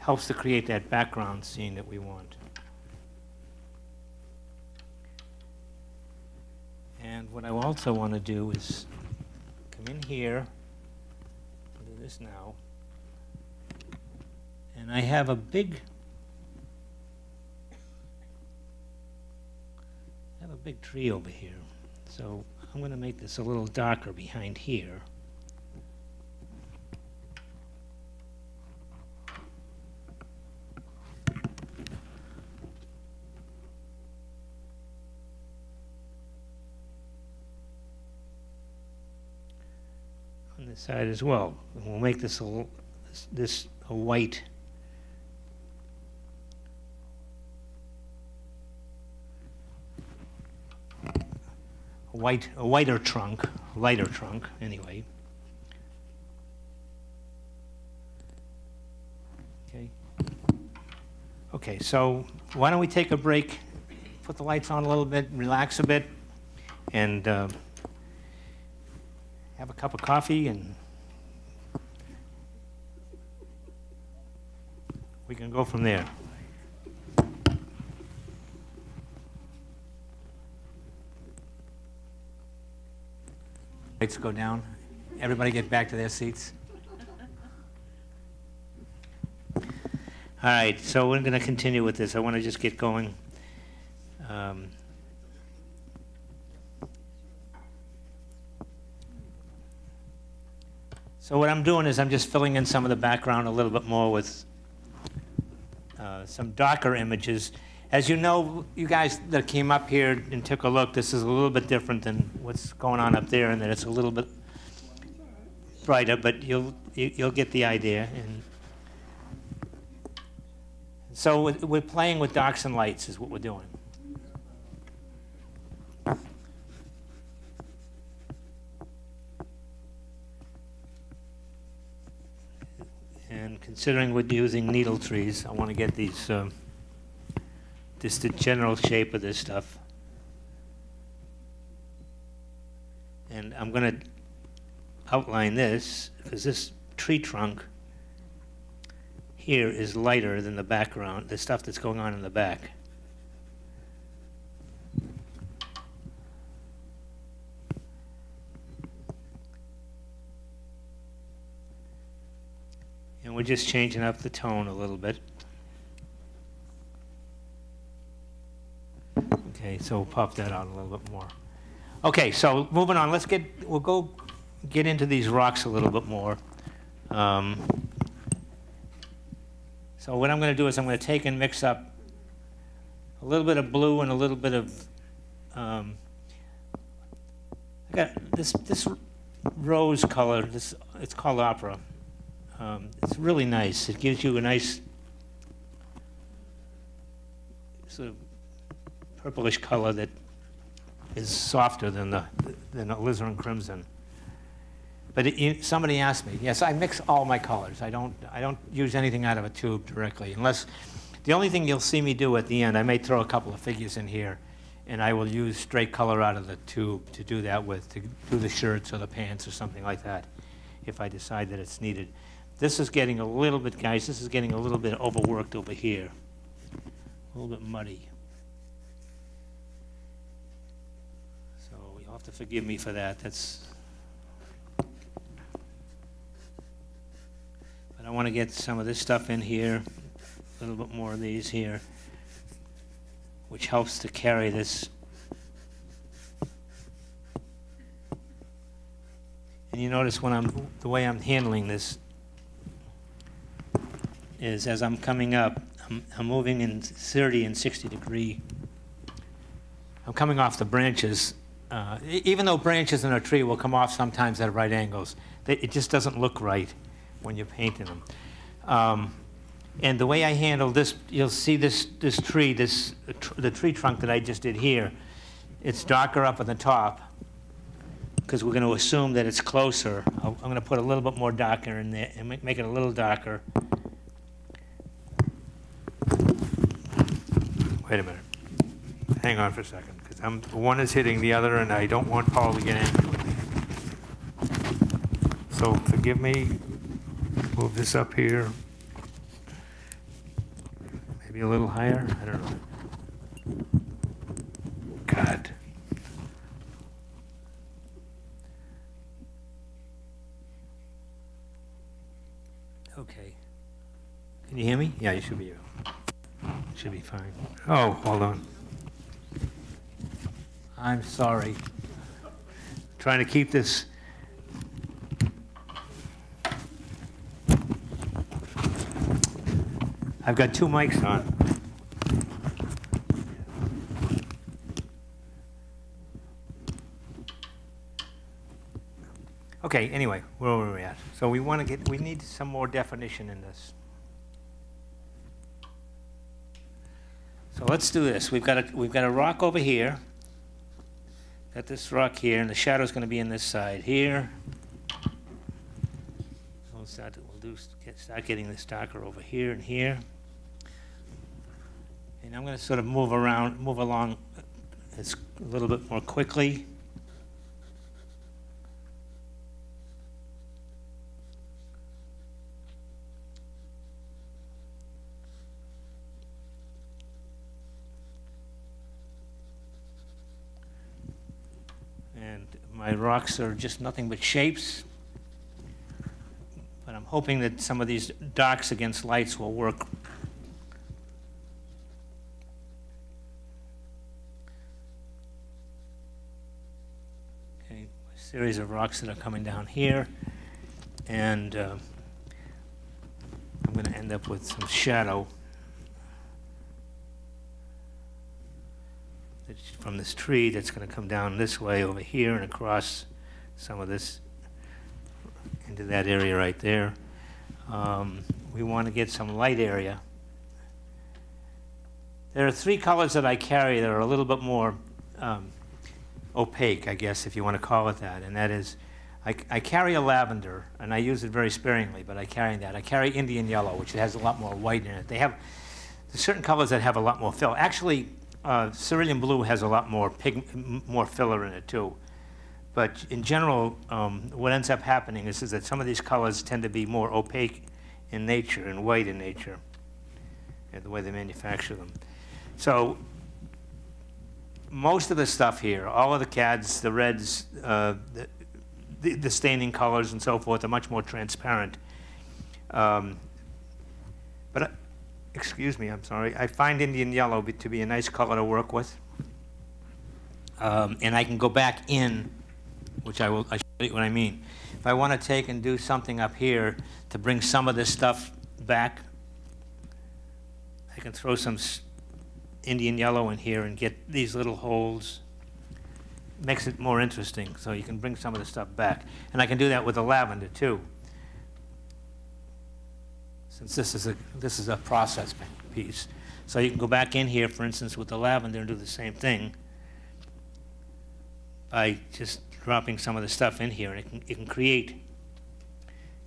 helps to create that background scene that we want. And what I also want to do is come in here, do this now, and I have a big tree over here. So I'm going to make this a little darker behind here. On this side as well. And we'll make this a white. A lighter trunk anyway. Okay, so why don't we take a break, put the lights on a little bit, relax a bit, and have a cup of coffee, and we can go from there. Lights go down. Everybody get back to their seats. All right, so we're going to continue with this. I want to just get going. So what I'm doing is I'm just filling in some of the background a little bit more with some darker images. As you know, you guys that came up here and took a look, this is a little bit different than what's going on up there, and that it's a little bit brighter, but you'll get the idea. And so we're playing with darks and lights is what we're doing. And considering we're using needle trees, I want to get these, just the general shape of this stuff. And I'm going to outline this, because this tree trunk here is lighter than the background, the stuff that's going on in the back. And we're just changing up the tone a little bit. Okay, so we'll pop that out a little bit more. Okay, so moving on, we'll go get into these rocks a little bit more. So what I'm going to do is I'm going to take and mix up a little bit of blue and a little bit of, I got this rose color, it's called Opera. It's really nice. It gives you a nice sort of purplish color that is softer than the alizarin crimson. But somebody asked me, yes, I mix all my colors. I don't use anything out of a tube directly, unless the only thing you'll see me do at the end, I may throw a couple of figures in here, and I will use straight color out of the tube to do that with, to do the shirts or the pants or something like that, if I decide that it's needed. This is getting a little bit, guys, this is getting a little bit overworked over here. A little bit muddy. So you'll have to forgive me for that. But I want to get some of this stuff in here, a little bit more of these here, which helps to carry this. And you notice when the way I'm handling this is as I'm coming up, I'm moving in 30 and 60 degree. I'm coming off the branches. Even though branches in a tree will come off sometimes at right angles, it just doesn't look right when you're painting them. And the way I handle this, you'll see this tree, the tree trunk that I just did here, it's darker up at the top because we're going to assume that it's closer. I'm going to put a little bit more darker in there and make it a little darker. Wait a minute. Hang on for a second, because one is hitting the other, and I don't want Paul to get angry with me. So forgive me. Move this up here. Maybe a little higher. I don't know. God. Okay. Can you hear me? Yeah, you should be able. Should be fine. Oh, hold on. I'm sorry. Trying to keep this. I've got two mics on. Okay, anyway, where are we at? So we need some more definition in this. So let's do this. We've got a rock over here. Got this rock here, and the shadow's going to be in this side here. We'll start getting this darker over here and here. And I'm going to sort of move along a little bit more quickly. My rocks are just nothing but shapes, but I'm hoping that some of these darks against lights will work. Okay, a series of rocks that are coming down here, and I'm going to end up with some shadow from this tree that's going to come down this way over here and across some of this into that area right there. We want to get some light area. There are three colors that I carry that are a little bit more opaque, I guess, if you want to call it that, and that is I carry a lavender, and I use it very sparingly, but I carry that. I carry Indian yellow, which has a lot more white in it. There's certain colors that have a lot more fill. Actually, cerulean blue has a lot more filler in it too, but in general, what ends up happening is that some of these colors tend to be more opaque in nature and white in nature, and the way they manufacture them. So most of the stuff here, all of the CADs, the reds, the staining colors and so forth, are much more transparent. Excuse me, I'm sorry. I find Indian yellow to be a nice color to work with. And I can go back in, which I'll show you what I mean. If I want to take and do something up here to bring some of this stuff back, I can throw some Indian yellow in here and get these little holes. Makes it more interesting, so you can bring some of the stuff back. And I can do that with the lavender too. Since this is a process piece. So you can go back in here, for instance, with the lavender and do the same thing by just dropping some of the stuff in here, and it can create,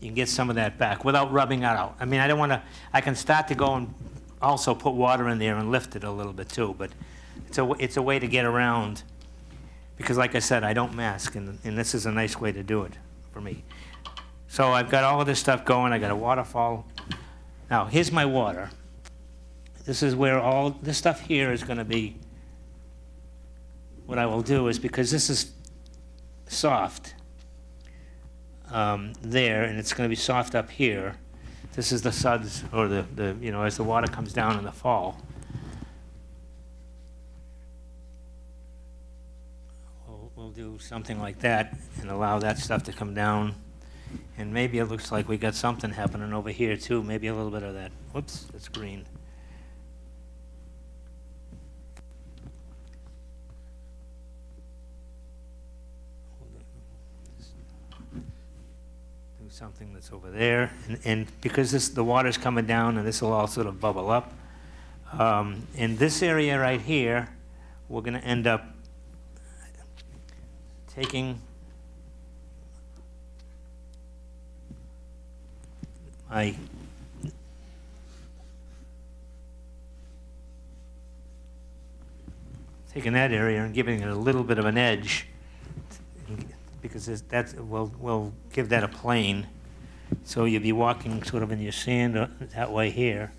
you can get some of that back without rubbing that out. I mean, I don't want to, I can start to go and also put water in there and lift it a little bit too, but it's a way to get around, because like I said, I don't mask, and this is a nice way to do it for me. So I've got all of this stuff going. I got a waterfall. Now, here's my water. This is where all this stuff here is going to be. What I will do is, because this is soft there, and it's going to be soft up here, this is the suds, or the you know, as the water comes down in the fall. We'll do something like that and allow that stuff to come down. And maybe it looks like we got something happening over here too. Maybe a little bit of that. Whoops, that's green. Do something that's over there. And because the water's coming down, and this will all sort of bubble up. In this area right here, we're going to end up taking taking that area and giving it a little bit of an edge, because that will give that a plane. So you'll be walking sort of in your sand that way here.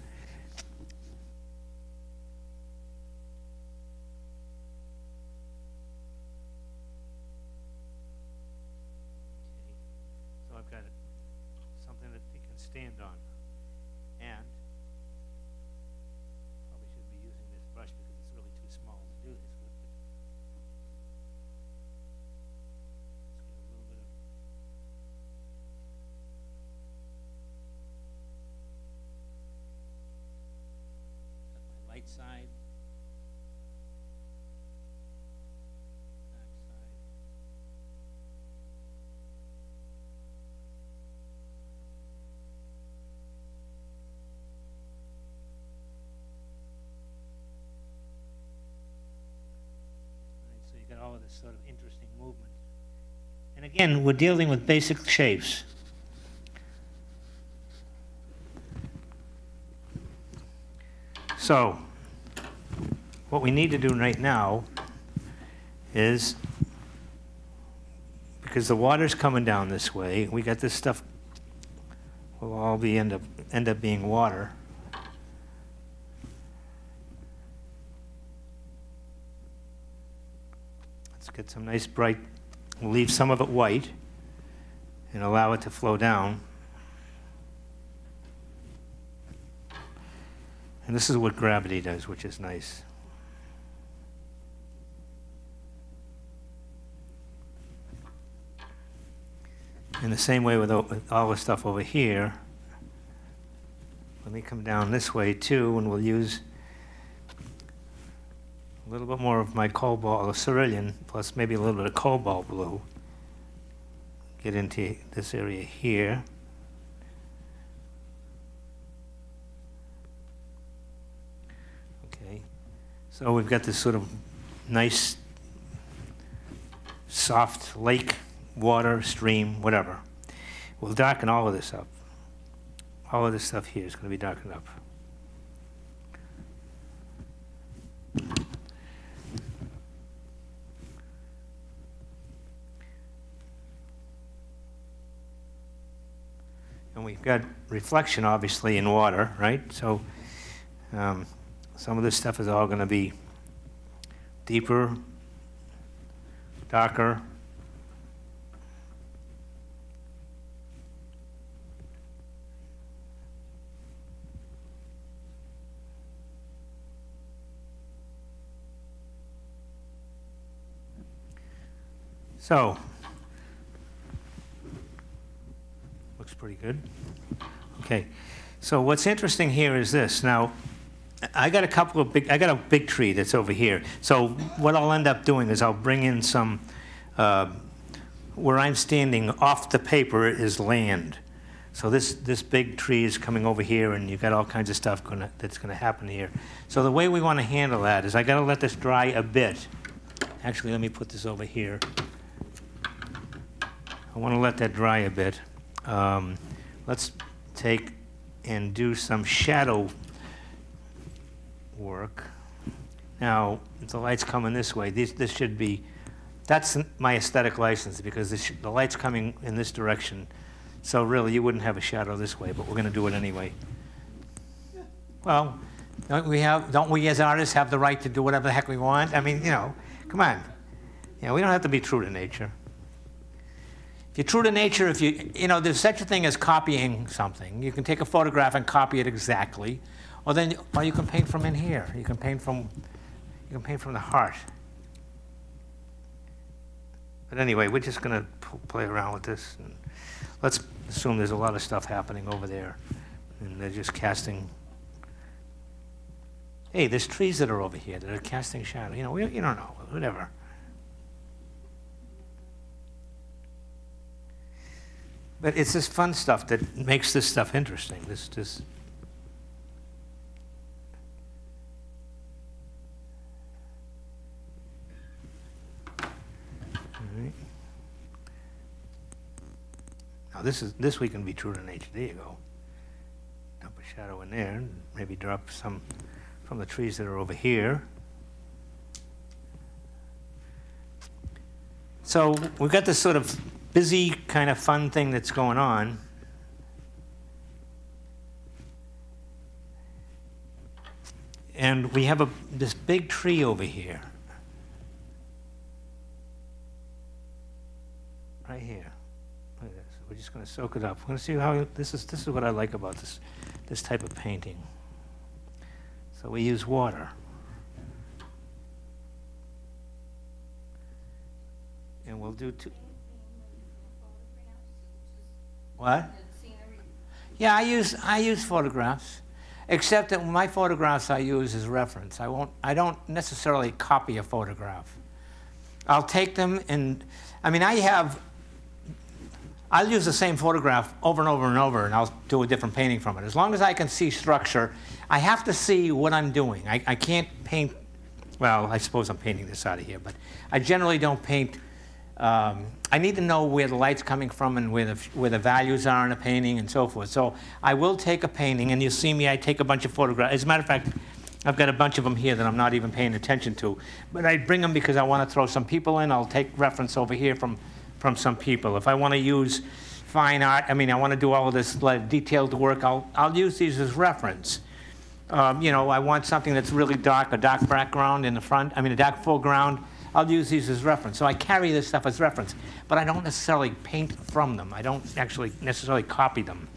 So I've got something that you can stand on. And probably shouldn't be using this brush because it's really too small to do this with. Let's get a little bit of got my light side, dark side. So you got all of this sort of interesting movement. And again, we're dealing with basic shapes. So what we need to do right now is, because the water's coming down this way, we got this stuff will all be end up being water. Let's get some nice bright, we'll leave some of it white and allow it to flow down. And this is what gravity does, which is nice. In the same way with all the stuff over here, let me come down this way too, and we'll use a little bit more of my cobalt, or cerulean, plus maybe a little bit of cobalt blue. Get into this area here. Okay, so we've got this sort of nice, soft lake, water, stream, whatever. We'll darken all of this up. All of this stuff here is going to be darkened up. And we've got reflection, obviously, in water, right? So some of this stuff is all going to be deeper, darker. So, looks pretty good. Okay, so what's interesting here is this. Now, I got a big tree that's over here. So what I'll end up doing is I'll bring in some, where I'm standing off the paper is land. So this big tree is coming over here, and you've got all kinds of stuff that's going to happen here. So the way we want to handle that is I got to let this dry a bit. Actually, let me put this over here. I want to let that dry a bit. Let's take and do some shadow work. Now, if the light's coming this way, this should be, that's my aesthetic license, because the light's coming in this direction. So really, you wouldn't have a shadow this way, but we're going to do it anyway. Well, don't we as artists have the right to do whatever the heck we want? I mean, you know, come on. You know, we don't have to be true to nature. If you're true to nature, you know, there's such a thing as copying something. You can take a photograph and copy it exactly, or you can paint from in here. You can paint from the heart. But anyway, we're just going to play around with this. And let's assume there's a lot of stuff happening over there, and they're just casting. Hey, there's trees that are over here that are casting shadow. You know, you don't know, whatever. But it's this fun stuff that makes this stuff interesting. This. Now this we can be true to nature. There you go. Dump a shadow in there, and maybe drop some from the trees that are over here. So we've got this sort of busy kind of fun thing that's going on. And we have this big tree over here. Right here. Look at this. We're just going to soak it up. We're going to see how this is what I like about this type of painting. So we use water. And we'll do two. What? Yeah, I use photographs, except that my photographs I use as reference. I don't necessarily copy a photograph. I'll take them and, I mean, I'll use the same photograph over and over and over, and I'll do a different painting from it. As long as I can see structure, I have to see what I'm doing. I can't paint, well, I suppose I'm painting this out of here, but I generally don't paint. I need to know where the light's coming from and where the values are in a painting and so forth. So I will take a painting, and you'll see me, I take a bunch of photographs. As a matter of fact, I've got a bunch of them here that I'm not even paying attention to. But I bring them because I want to throw some people in. I'll take reference over here from some people. If I want to use fine art, I mean, I want to do all of this detailed work, I'll use these as reference. You know, I want something that's really dark, a dark background in the front, I mean, a dark foreground. I'll use these as reference. So I carry this stuff as reference, but I don't necessarily paint from them. I don't actually necessarily copy them.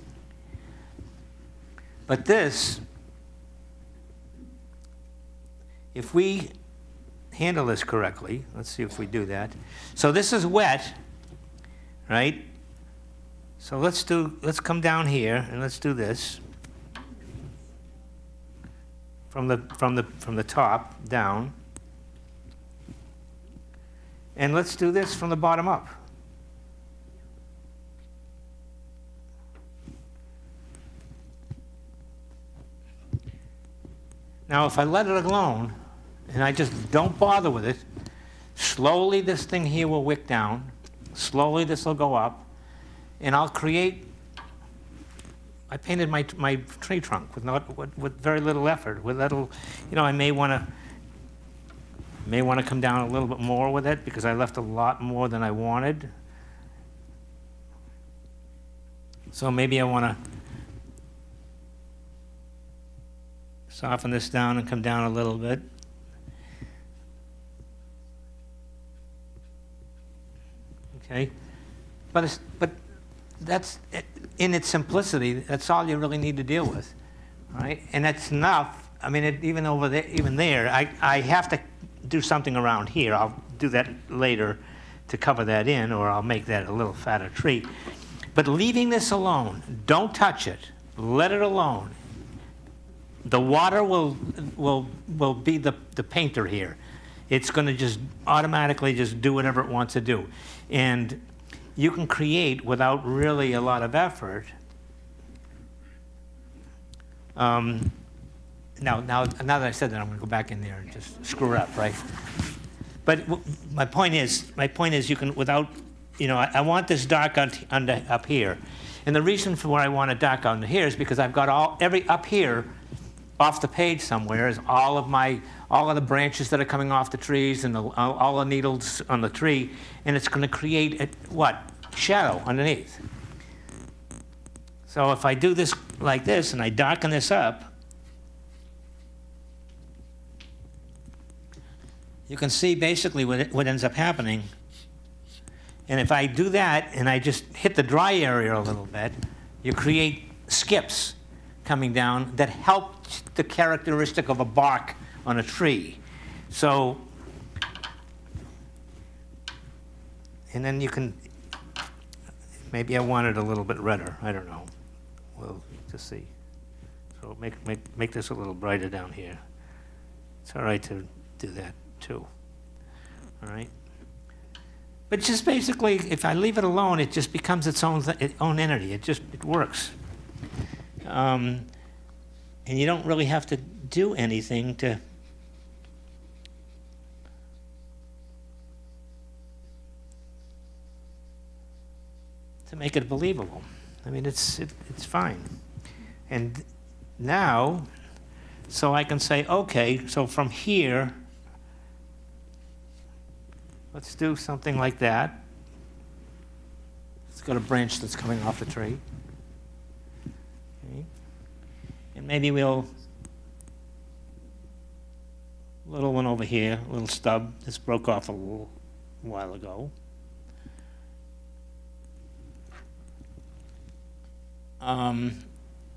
But this, if we handle this correctly, let's see if we do that. So this is wet, right? So let's come down here and let's do this from the top down. And let's do this from the bottom up. Now, if I let it alone, and I just don't bother with it, slowly this thing here will wick down. Slowly this will go up. And I'll create, I painted my tree trunk with very little effort. With little, you know, I may want to come down a little bit more with it because I left a lot more than I wanted. So maybe I want to soften this down and come down a little bit. Okay, but that's in its simplicity. That's all you really need to deal with, right? And that's enough. I mean, even over there, even there, I have to do something around here. I'll do that later to cover that in, or I'll make that a little fatter tree. But leaving this alone, don't touch it. Let it alone. The water will be the painter here. It's going to just automatically just do whatever it wants to do. And you can create without really a lot of effort Now that I said that, I'm going to go back in there and just screw it up, right? But my point is, you can, without, I want this dark up here. And the reason for why I want it dark under here is because I've got up here, off the page somewhere, is all of the branches that are coming off the trees and all the needles on the tree, and it's going to create what? Shadow underneath. So if I do this like this and I darken this up, you can see basically what ends up happening. And if I do that and I just hit the dry area a little bit, you create skips coming down that help the characteristic of a bark on a tree. So, and then you can, maybe I want it a little bit redder, I don't know. We'll just see. So make this a little brighter down here. It's all right to do that too, all right? But just basically, if I leave it alone, it just becomes its own entity. It works. And you don't really have to do anything to make it believable. I mean, it's fine. And now, so I can say, okay, so from here, let's do something like that. It's got a branch that's coming off the tree. Okay. And maybe we'll, little one over here, a little stub. This broke off a little while ago.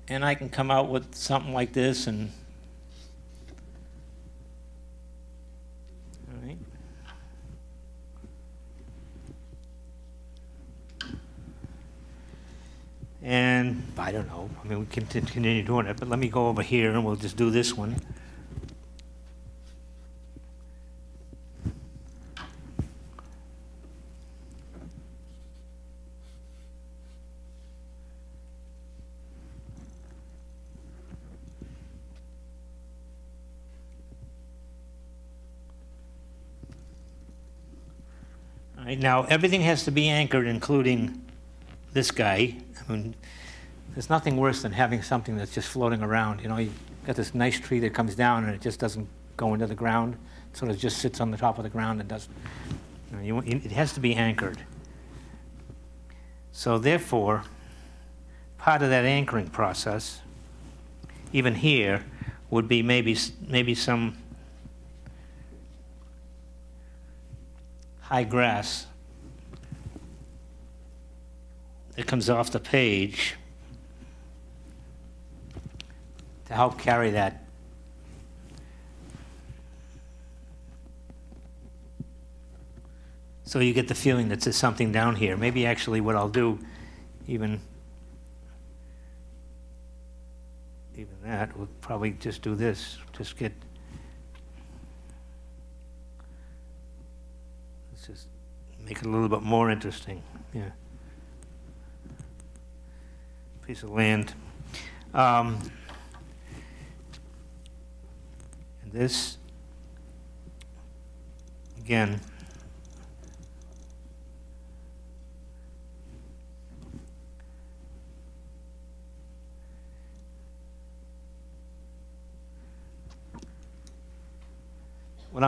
And I can come out with something like this and, all right. And I don't know, I mean, we can continue doing it, but let me go over here and we'll just do this one. All right, now everything has to be anchored, including this guy. I mean, there's nothing worse than having something that's just floating around. You know, you've got this nice tree that comes down and it just doesn't go into the ground. It sort of just sits on the top of the ground and doesn't. It has to be anchored. So therefore, part of that anchoring process, even here, would be maybe some high grass that comes off the page to help carry that. So you get the feeling that there's something down here. Maybe actually what I'll do, even that, we'll probably just do this. Just get, let's just make it a little bit more interesting. Yeah. Piece of land. And this, again, what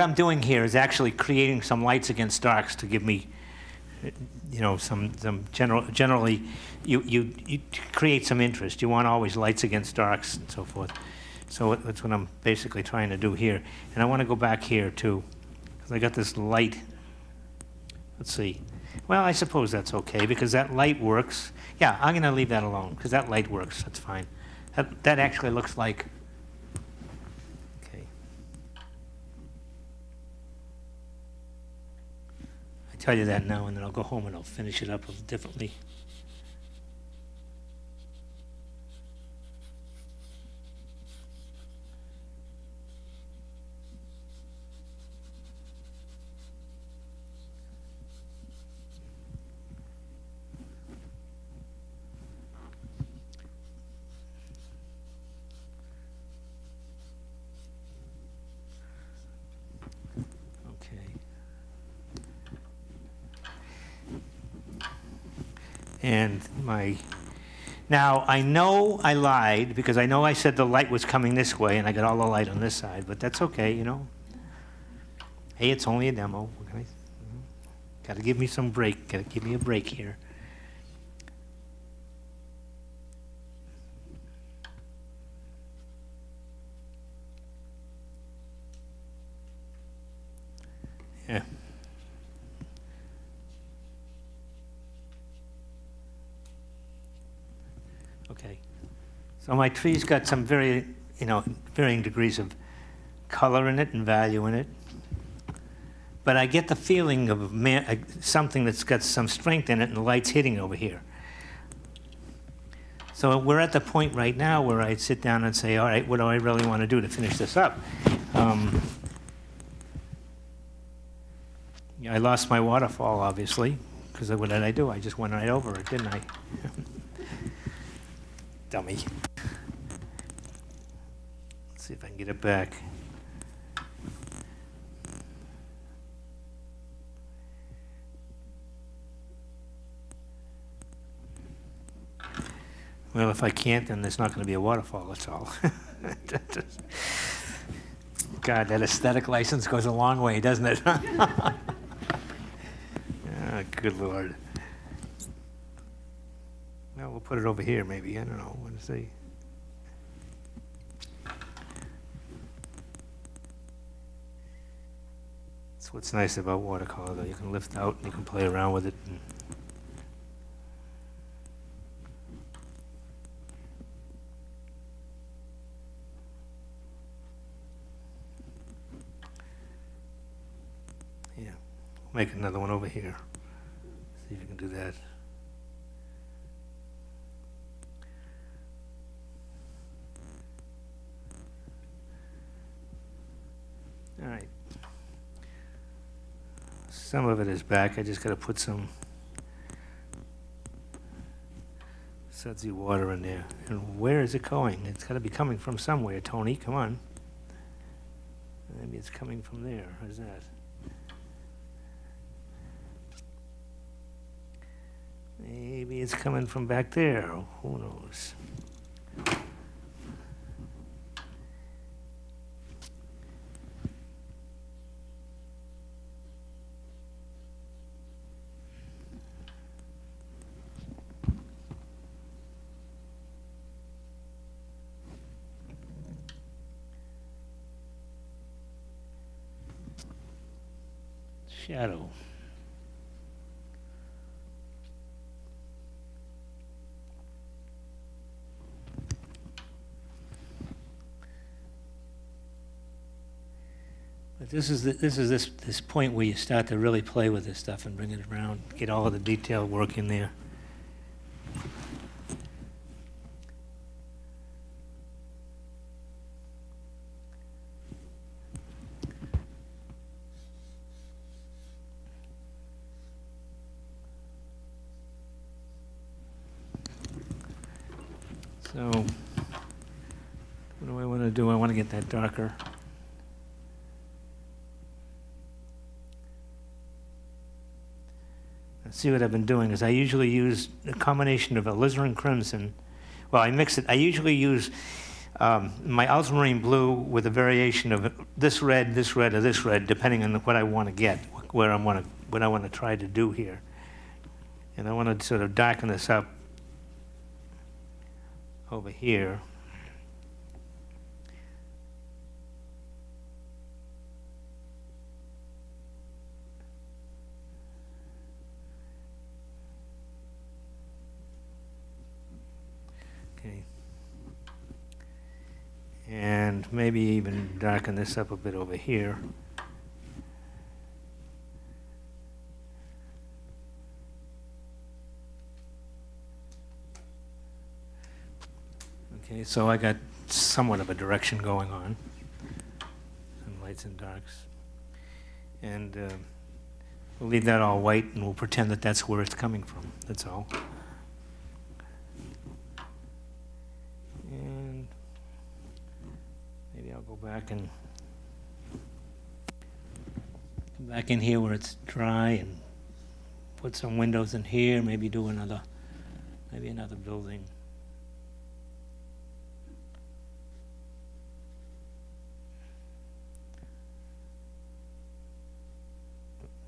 I'm doing here is actually creating some lights against darks to give me, some generally you create some interest. You want always lights against darks and so forth. So that's what I'm basically trying to do here. And I want to go back here too, because I got this light. Let's see. Well, I suppose that's okay because that light works. Yeah, I'm going to leave that alone because that light works. That's fine. That actually looks like. Okay. I tell you that now, and then I'll go home and I'll finish it up a little differently. And now I know I lied because I know I said the light was coming this way and I got all the light on this side, but that's okay, you know. Hey, it's only a demo. Gotta give me some break, gotta give me a break here. Yeah. Okay. So my tree's got some very, varying degrees of color in it and value in it. But I get the feeling of something that's got some strength in it and the light's hitting over here. So we're at the point right now where I sit down and say, all right, what do I really want to do to finish this up? I lost my waterfall, obviously, because what did I do? I just went right over it, didn't I? Dummy. Let's see if I can get it back. Well, if I can't, then there's not going to be a waterfall, that's all. God, that aesthetic license goes a long way, doesn't it? Oh, good Lord. Well, we'll put it over here, maybe. I don't know. We'll see. That's what's nice about watercolor, though. You can lift out and you can play around with it. Yeah, we'll make another one over here. See if you can do that. All right. Some of it is back. I just got to put some sudsy water in there. And where is it going? It's got to be coming from somewhere, Tony. Come on. Maybe it's coming from there. How's that? Maybe it's coming from back there. Who knows? Shadow. But this is this point where you start to really play with this stuff and bring it around, get all of the detail work in there. So, what do I want to do? I want to get that darker. Let's see what I've been doing is I usually use a combination of alizarin crimson. Well, I mix it. I usually use my ultramarine blue with a variation of this red, or this red, depending on what I want to get, what I want to try to do here. And I want to sort of darken this up over here. Okay. And maybe even darken this up a bit over here. Okay, so I got somewhat of a direction going on. Some lights and darks. And we'll leave that all white and we'll pretend that that's where it's coming from. That's all. And maybe I'll go back and come back in here where it's dry and put some windows in here, maybe do another Maybe another building.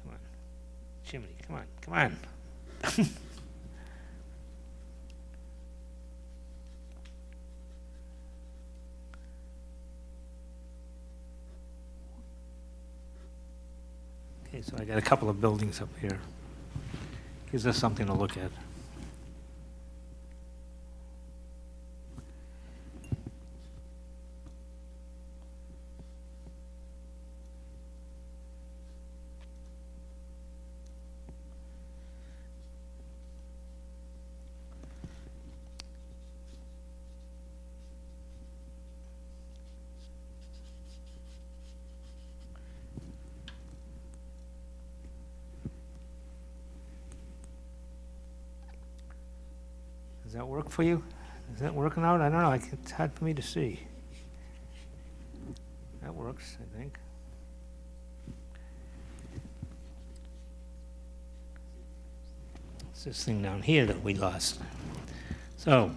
Come on. Chimney, come on, come on. Okay, so I got a couple of buildings up here. Gives us something to look at. Does that work for you? Is that working out? I don't know. It's hard for me to see. That works, I think. It's this thing down here that we lost. So,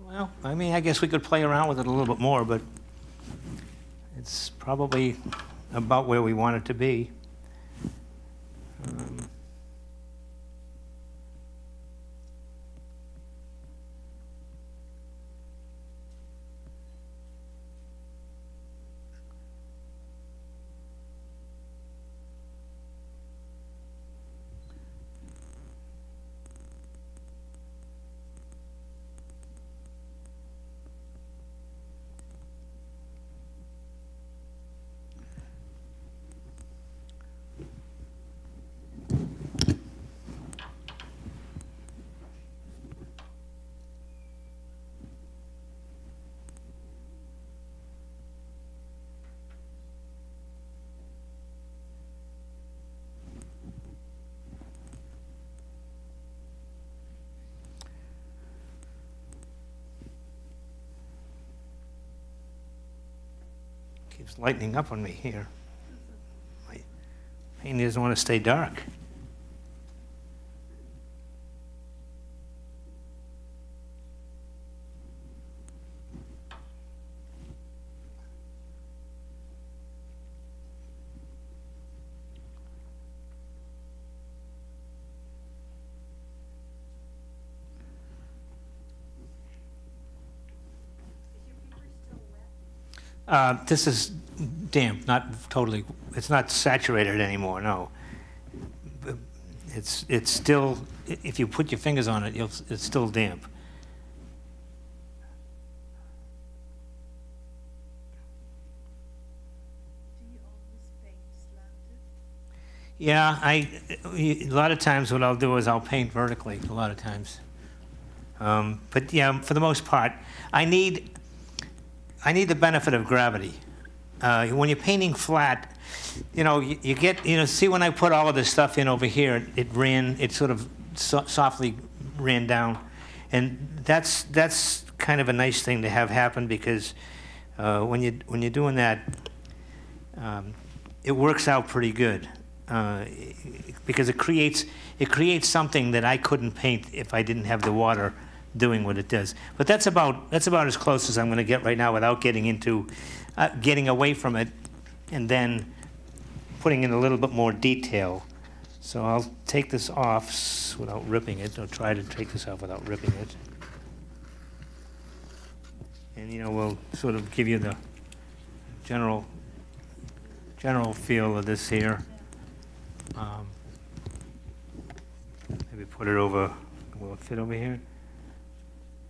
well, I mean, I guess we could play around with it a little bit more, but it's probably about where we want it to be. Keeps lightening up on me here. My paint doesn't want to stay dark. This is damp, not totally, it's not saturated anymore, no. It's still, if you put your fingers on it, it's still damp. Do you always paint slanted? Yeah, a lot of times what I'll do is I'll paint vertically, a lot of times. But yeah, for the most part, I need the benefit of gravity. When you're painting flat, you get, see when I put all of this stuff in over here, it sort of softly ran down. And that's kind of a nice thing to have happen, because when you're doing that, it works out pretty good. Because it creates something that I couldn't paint if I didn't have the water doing what it does. But that's about as close as I'm going to get right now, without getting into getting away from it and then putting in a little bit more detail. So I'll take this off without ripping it, or try to take this off without ripping it. And we'll sort of give you the general general feel of this here. Maybe put it over, will it fit over here?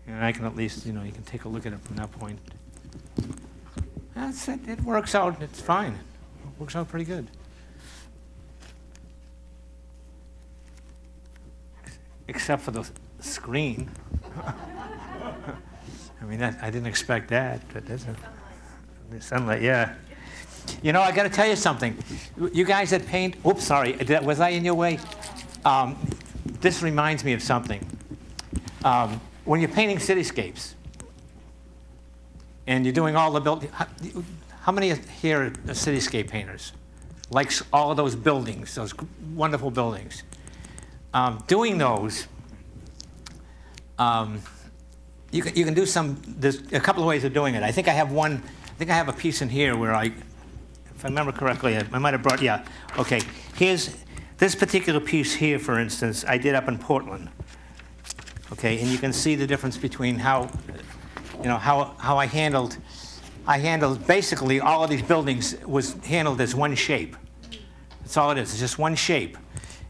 And I can at least, you can take a look at it from that point. That's it, it works out, it's fine. It works out pretty good. Except for the screen. I mean, I didn't expect that, but that's the sunlight, yeah. I got to tell you something. You guys that paint, oops, sorry, was I in your way? This reminds me of something. When you're painting cityscapes, and you're doing all the building, how many here are cityscape painters? Like all of those buildings, those wonderful buildings. Doing those, you can do there's a couple of ways of doing it. I think I have a piece in here where if I remember correctly, I might have brought, yeah, okay. Here's this particular piece here, for instance, I did up in Portland. Okay, and you can see the difference between how I handled basically all of these buildings was handled as one shape. That's all it is. It's just one shape.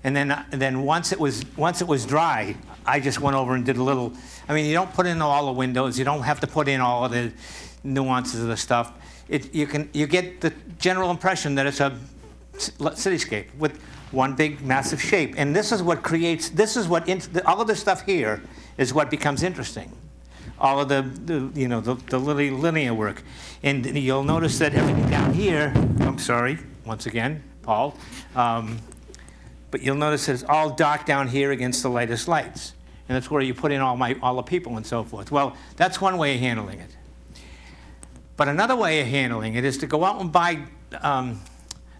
And then once it was dry, I just went over and did a little. I mean, you don't put in all the windows. You don't have to put in all of the nuances of the stuff. You get the general impression that it's a cityscape with one big massive shape. And this is what creates. All of this stuff here is what becomes interesting. All of the linear work, and you'll notice that everything down here. I'm sorry, once again, Paul. But you'll notice it's all dark down here against the lightest lights. And that's where you put in all the people and so forth. Well, that's one way of handling it. But another way of handling it is to go out and buy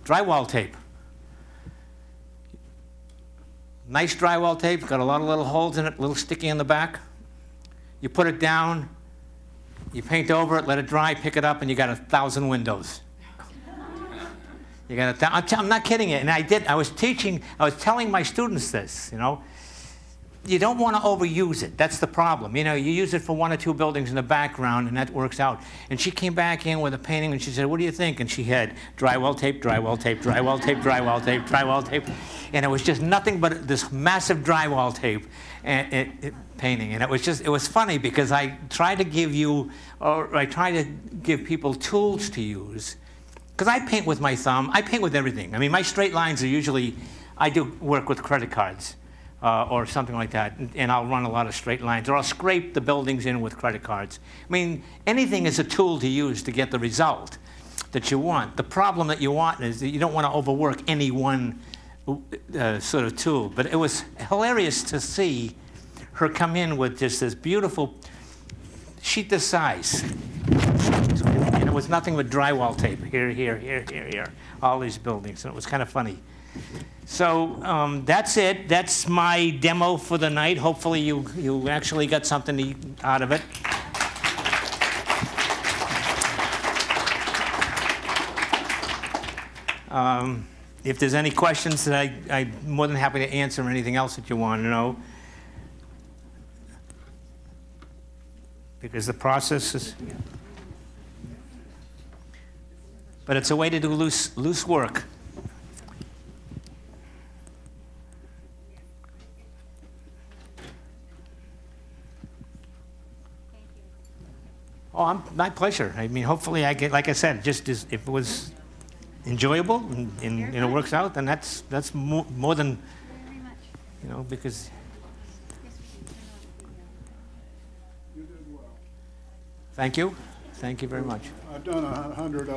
drywall tape. Nice drywall tape, got a lot of little holes in it, a little sticky in the back. You put it down, you paint over it, let it dry, pick it up, and you got 1,000 windows. You got I'm not kidding you. And I was telling my students this, You don't want to overuse it. That's the problem. You use it for 1 or 2 buildings in the background, and that works out. And she came back in with a painting, and she said, "What do you think?" And she had drywall tape, drywall tape, drywall tape, drywall tape, drywall tape. And it was just nothing but this massive drywall tape painting. And it was funny because I try to give people tools to use. Because I paint with my thumb. I paint with everything. I mean, my straight lines are usually, I do work with credit cards or something like that. And I'll run a lot of straight lines. Or I'll scrape the buildings in with credit cards. I mean, anything is a tool to use to get the result that you want. The problem that you want is that you don't want to overwork any one sort of tool. But it was hilarious to see her come in with just this beautiful sheet this size. And it was nothing but drywall tape, here, all these buildings, and it was kind of funny. So that's it. That's my demo for the night. Hopefully you actually got something out of it. If there's any questions that I'm more than happy to answer, or anything else that you want to know. Because the process is... But it's a way to do loose work. Oh, my pleasure. I mean, hopefully I get, like I said, just if it was enjoyable and it works out, then that's more than, because... Thank you. Thank you very much. I've done 100 of